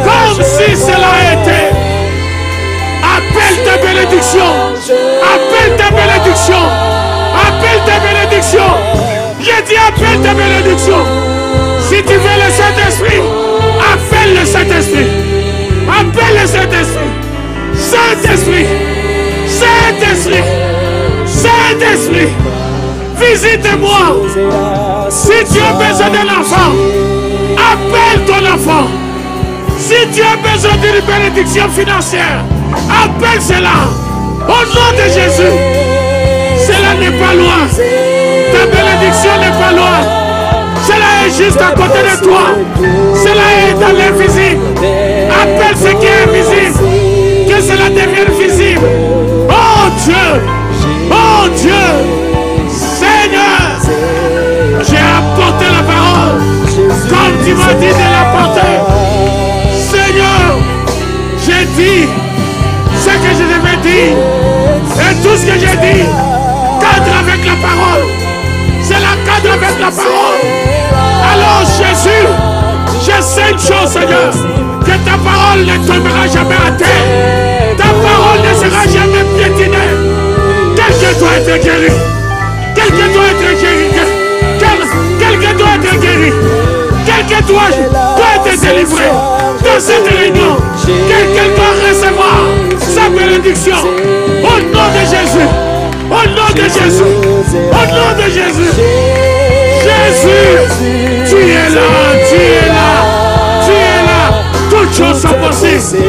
comme si cela était. Appelle ta bénédiction. Appelle ta bénédiction. Appelle ta bénédiction. J'ai dit appelle ta bénédiction. Si tu veux le Saint-Esprit, appelle le Saint-Esprit. Appelle le Saint-Esprit. Saint-Esprit. Saint-Esprit. Saint-Esprit. Visite-moi. Si tu as besoin d'un enfant, appelle ton enfant. Si tu as besoin d'une bénédiction financière, appelle cela. Au nom de Jésus. Cela n'est pas loin. Ta bénédiction n'est pas loin. Cela est juste à côté de toi. Cela est dans l'invisible. Appelle ce qui est invisible. Que cela devienne visible. Oh Dieu. Oh Dieu. Seigneur. J'ai apporté la parole. Comme tu m'as dit de l'apporter. Seigneur. J'ai dit ce que je devais dire. Et tout ce que j'ai dit cadre avec la parole. Cela cadre avec la parole. Alors Jésus, je sais une chose, Seigneur, que ta parole ne tombera jamais à terre. Ta parole ne sera jamais piétinée. Quelqu'un doit être guéri. Quelqu'un doit être guéri. Quelqu'un doit être guéri. Quelqu'un doit être délivré de cette réunion. Quelqu'un doit recevoir sa bénédiction. Au nom de Jésus. Au nom de Jésus. Au nom de Jésus. Jésus, tu es là, tu es là, tu es là. Toutes choses sont possibles.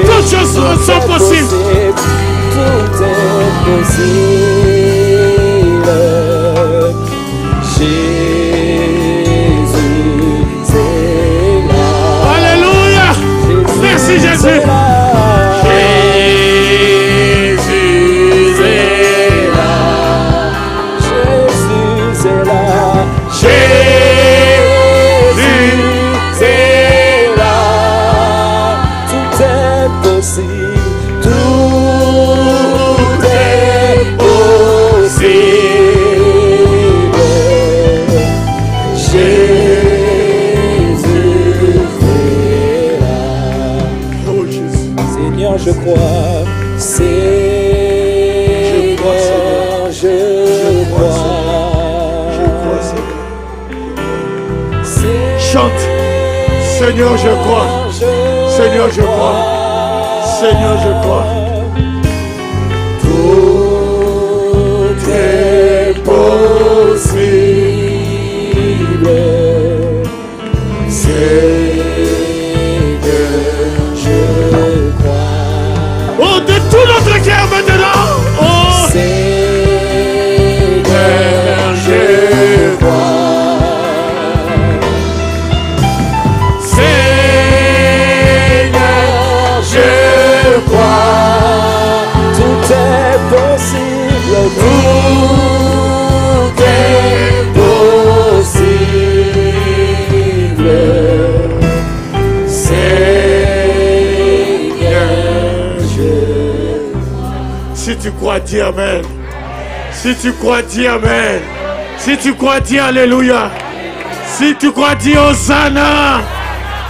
Toutes choses sont possibles. Tout est possible. Jésus, c'est là. Alléluia. Merci Jésus. Tout est Seigneur, je crois. Seigneur, je crois. Seigneur, je crois. Tout est possible. Seigneur, je crois. Oh, de tout notre cœur maintenant. Oh, Seigneur, je crois. Tout est possible. Tout est possible. Seigneur, je... Si tu crois, dis Amen. Si tu crois, dis Amen. Si tu crois, dis Alléluia. Si tu crois, dis Hosanna.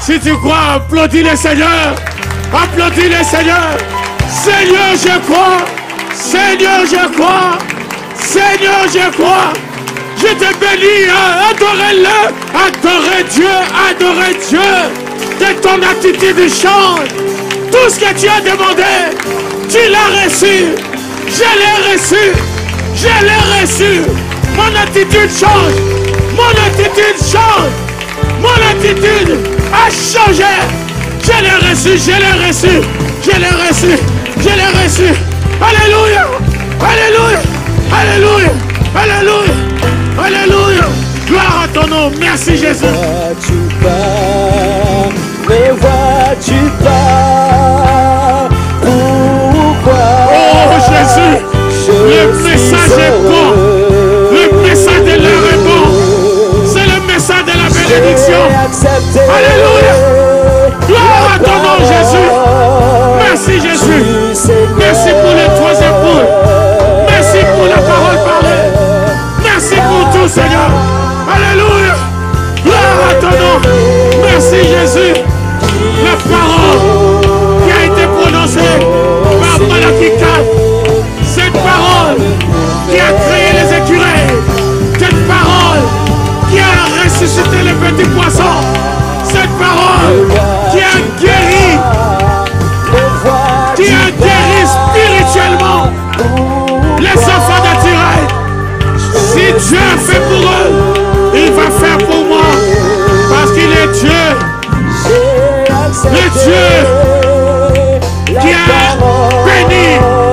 Si tu crois, applaudis le Seigneur. Applaudis le Seigneur. Seigneur, je crois. Seigneur, je crois. Seigneur, je crois. Je te bénis. Adorez-le. Adorez Dieu. Adorez Dieu. Que ton attitude change. Tout ce que tu as demandé, tu l'as reçu. Je l'ai reçu. Je l'ai reçu. Mon attitude change. Mon attitude change. Mon attitude a changé. Je l'ai reçu, je l'ai reçu, je l'ai reçu, je l'ai reçu. Alléluia, alléluia, alléluia, alléluia, alléluia. Gloire à ton nom, merci Jésus. Vois-tu pas, mais vois-tu pas, pourquoi? Oh Jésus, le message est bon, le message de l'heure est bon. C'est le message de la bénédiction. Alléluia. Gloire à ton nom, Jésus. Merci, Jésus. Merci pour les trois épaules. Merci pour la parole parlée. Merci pour tout, Seigneur. Alléluia. Gloire à ton nom. Merci, Jésus. La parole qui a été prononcée par Malachie 4. Cette parole qui a créé les écureuils. Cette parole qui a ressuscité les petits poissons. Cette parole qui a guéri spirituellement les enfants d'Israël. Si Dieu a fait pour eux, il va faire pour moi. Parce qu'il est Dieu. Le Dieu qui a béni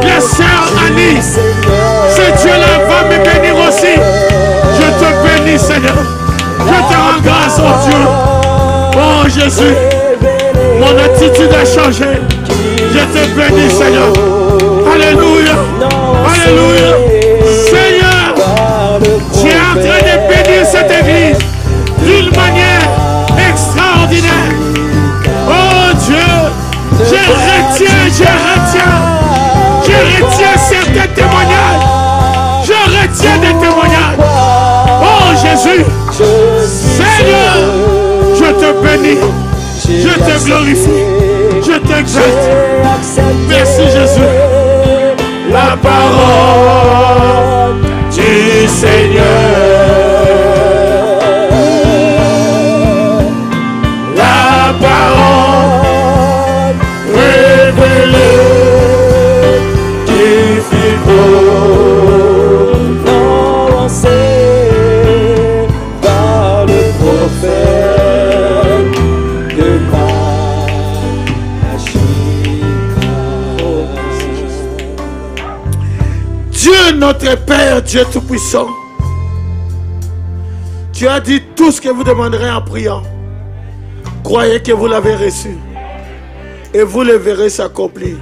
la sœur Annie. Ce Dieu-là va me bénir aussi. Je te bénis, Seigneur. Je te rends grâce, oh Dieu. Oh Jésus, mon attitude a changé. Je te bénis, Seigneur. Alléluia. Alléluia. Seigneur, tu es en train de bénir cette église d'une manière extraordinaire. Oh Dieu, je retiens certains témoignages. Je retiens des témoignages. Oh Jésus, Seigneur, je te bénis, je te glorifie, je t'exalte. Merci Jésus. La parole du Seigneur. La parole révélée qui fit prononcée par le prophète de Dieu notre Père, Dieu Tout-Puissant, tu as dit tout ce que vous demanderez en priant. Croyez que vous l'avez reçu et vous le verrez s'accomplir.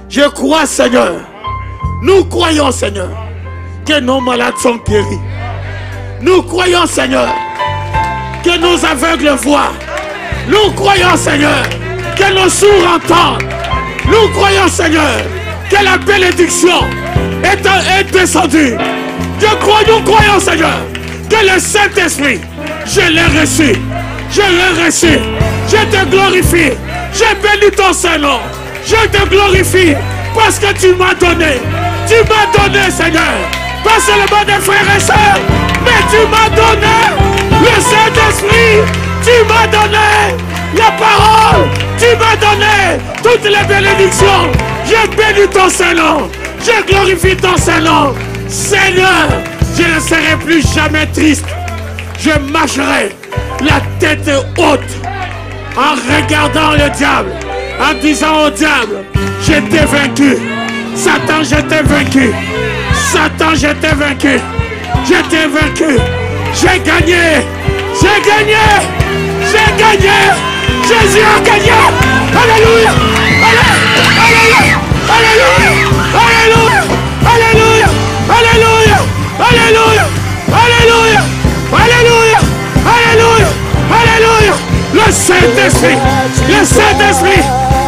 Je crois, Seigneur, nous croyons, Seigneur, que nos malades sont guéris. Nous croyons, Seigneur, que nos aveugles voient. Nous croyons, Seigneur, que nos sourds entendent. Nous croyons, Seigneur, que la bénédiction est descendue. Nous croyons, Seigneur, que le Saint-Esprit, je l'ai reçu. Je l'ai reçu. Je te glorifie. Je bénis ton Saint-Nom. Je te glorifie parce que tu m'as donné. Tu m'as donné, Seigneur. Pas seulement des frères et sœurs, mais tu m'as donné le Saint-Esprit. Tu m'as donné la parole. Tu m'as donné toutes les bénédictions. Je bénis ton Saint-Nom. Je glorifie ton Saint-Nom. Seigneur, je ne serai plus jamais triste. Je marcherai la tête haute en regardant le diable, en disant au diable, je t'ai vaincu. Satan, je t'ai vaincu. Satan, je t'ai vaincu. Je t'ai vaincu. J'ai gagné. J'ai gagné. J'ai gagné. Jésus a gagné. Alléluia. Alléluia. Alléluia. Alléluia. Alléluia. Alléluia. Alléluia. Alléluia. Alléluia. Alléluia. Alléluia. Le Saint-Esprit. Le Saint-Esprit.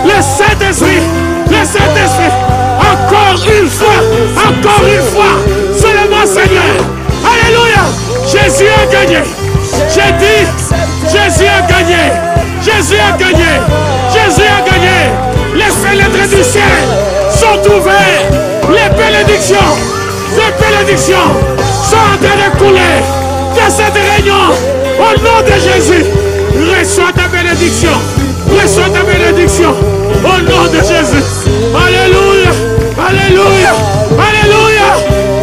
Le Saint-Esprit. Le Saint-Esprit. Encore une fois. Encore une fois. Seulement Seigneur. Alléluia. Jésus a gagné. J'ai dit, Jésus a gagné. Jésus a gagné. Jésus a gagné. Les fenêtres du ciel sont ouvertes. Les bénédictions sont en train de couler dans cette réunion. Au nom de Jésus, reçois ta bénédiction. Reçois ta bénédiction. Au nom de Jésus. Alléluia. Alléluia. Alléluia.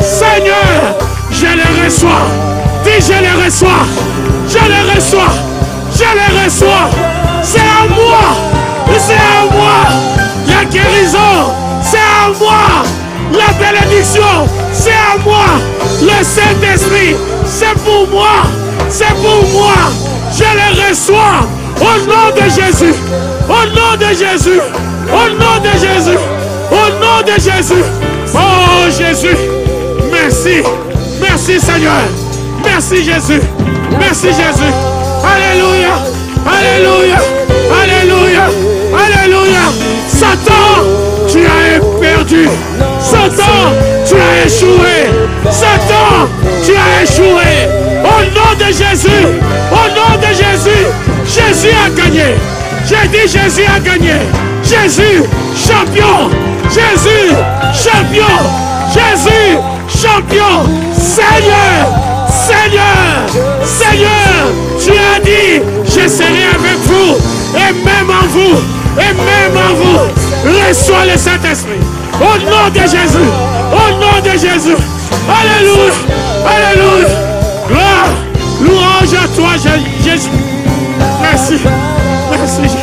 Seigneur, je les reçois. Dis, je les reçois. Je les reçois. Je les reçois. C'est à moi. C'est à moi. La guérison, c'est à moi. La bénédiction, c'est à moi. Le Saint-Esprit, c'est pour moi. C'est pour moi. Je les reçois. Au nom de Jésus. Au nom de Jésus. Au nom de Jésus. Au nom de Jésus. Oh Jésus. Merci. Merci Seigneur. Merci Jésus. Merci Jésus. Alléluia. Alléluia. Alléluia. Alléluia. Satan, tu as perdu. Satan, tu as échoué. Satan, tu as échoué. Au nom de Jésus. Au nom de Jésus. Jésus a gagné. J'ai dit Jésus a gagné. Jésus, champion. Jésus, champion. Jésus, champion. Seigneur, Seigneur, Seigneur, tu as dit, je serai avec vous, et même en vous, et même en vous, reçois le Saint-Esprit. Au nom de Jésus, au nom de Jésus. Alléluia, alléluia. Gloire, louange à toi, Jésus. Merci, merci Jésus.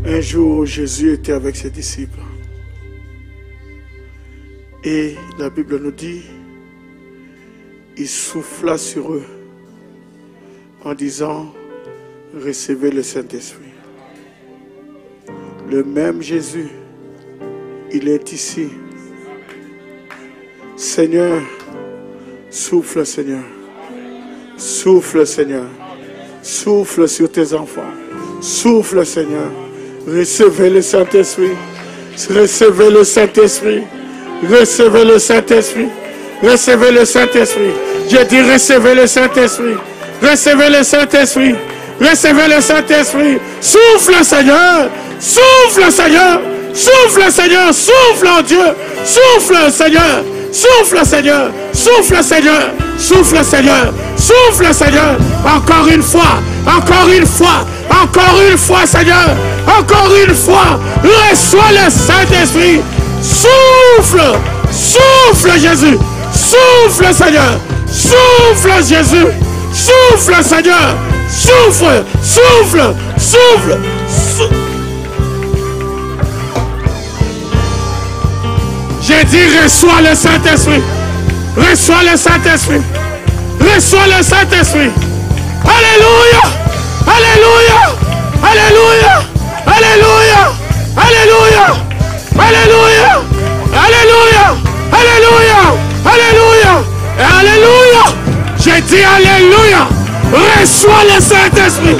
Un jour, Jésus était avec ses disciples. Et la Bible nous dit, il souffla sur eux en disant, recevez le Saint-Esprit. Le même Jésus, il est ici. Seigneur, souffle Seigneur. Souffle Seigneur. Souffle sur tes enfants. Souffle Seigneur. Recevez le Saint-Esprit. Recevez le Saint-Esprit. Recevez le Saint-Esprit. Recevez le Saint-Esprit. Je dis recevez le Saint-Esprit. Recevez le Saint-Esprit. Recevez le Saint-Esprit. Souffle, Seigneur. Souffle, Seigneur. Souffle, Seigneur. Souffle en Dieu. Souffle, Seigneur. Souffle, Seigneur. Souffle, Seigneur. Souffle, Seigneur. Souffle, Seigneur. Encore une fois. Encore une fois. Encore une fois, Seigneur. Encore une fois. Reçois le Saint-Esprit. Souffle. Souffle, Jésus. Souffle, Seigneur. Souffle, Jésus. Souffle, Seigneur. Souffle. Souffle. Souffle. Souffle. J'ai dit, reçois le Saint-Esprit. Reçois le Saint-Esprit. Reçois le Saint-Esprit. Alléluia. Alléluia. Alléluia. Alléluia. Alléluia. Alléluia. Alléluia. Alléluia. Alléluia. Alléluia. J'ai dit alléluia. Reçois le Saint-Esprit.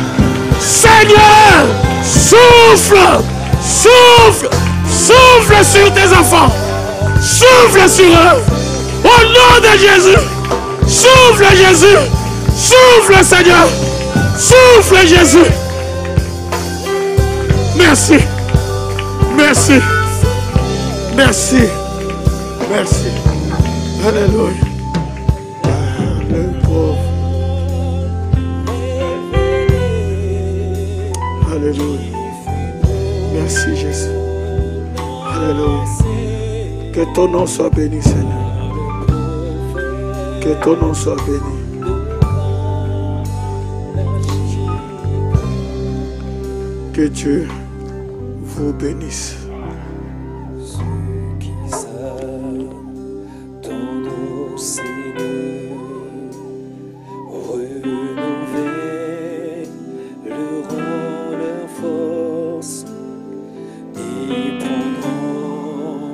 Seigneur, souffle. Souffle. Souffle sur tes enfants. Souffle sur eux. Au nom de Jésus. Souffle Jésus. Souffle Seigneur. Souffle Jésus. Merci. Merci. Merci. Merci. Alléluia. Le pauvre. Alléluia. Merci Jésus. Alléluia. Que ton nom soit béni, Seigneur. Que ton nom soit béni. Que Dieu vous bénisse. Ceux qui savent ton nom, Seigneur, renouveler leur rang, leur force, ils prendront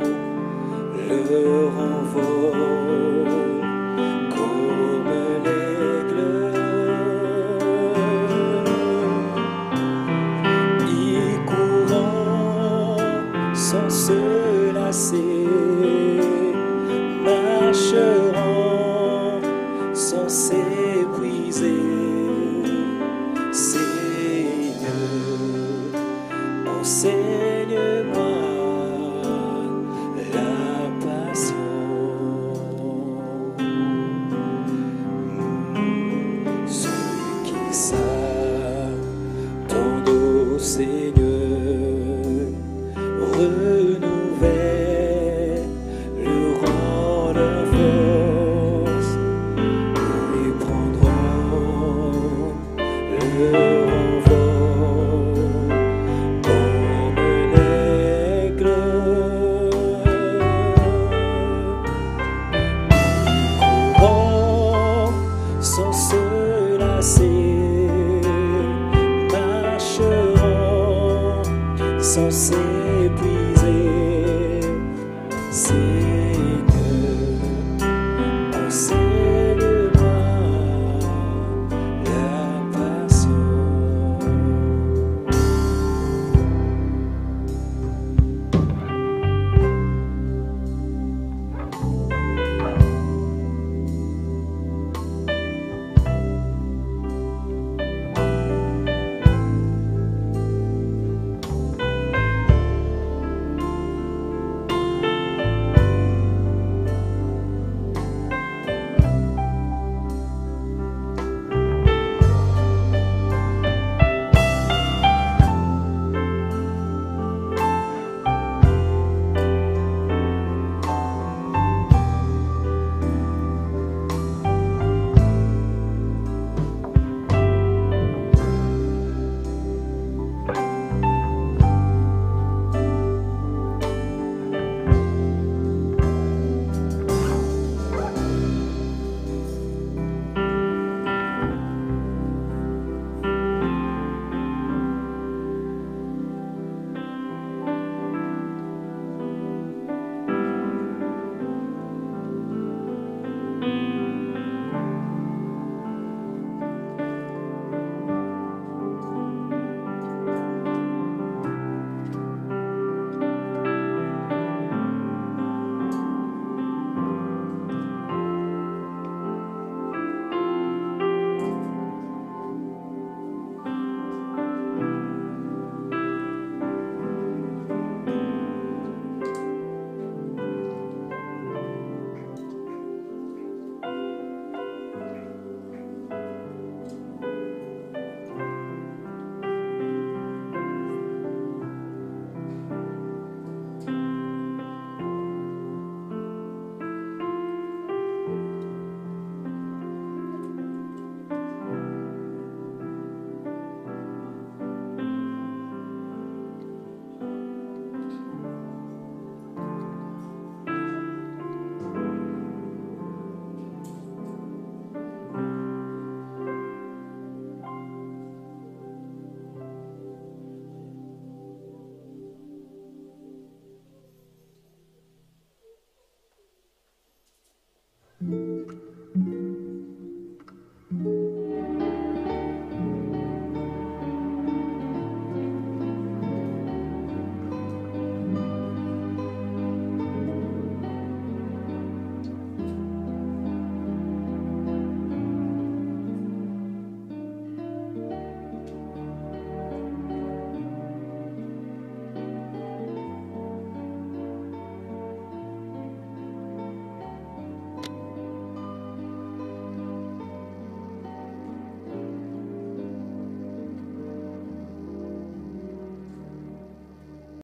leur envol comme l'aigle. Ils courront sans se lasser, marcheront sans s'épuiser. Seigneur, enseigne-moi la passion. Ceux qui savent ton nom, Seigneur, renouvelle le rang, leur force, ils prendront leur envol comme l'aigle. Ils courront sans se lasser, marcheront sans s'épuiser.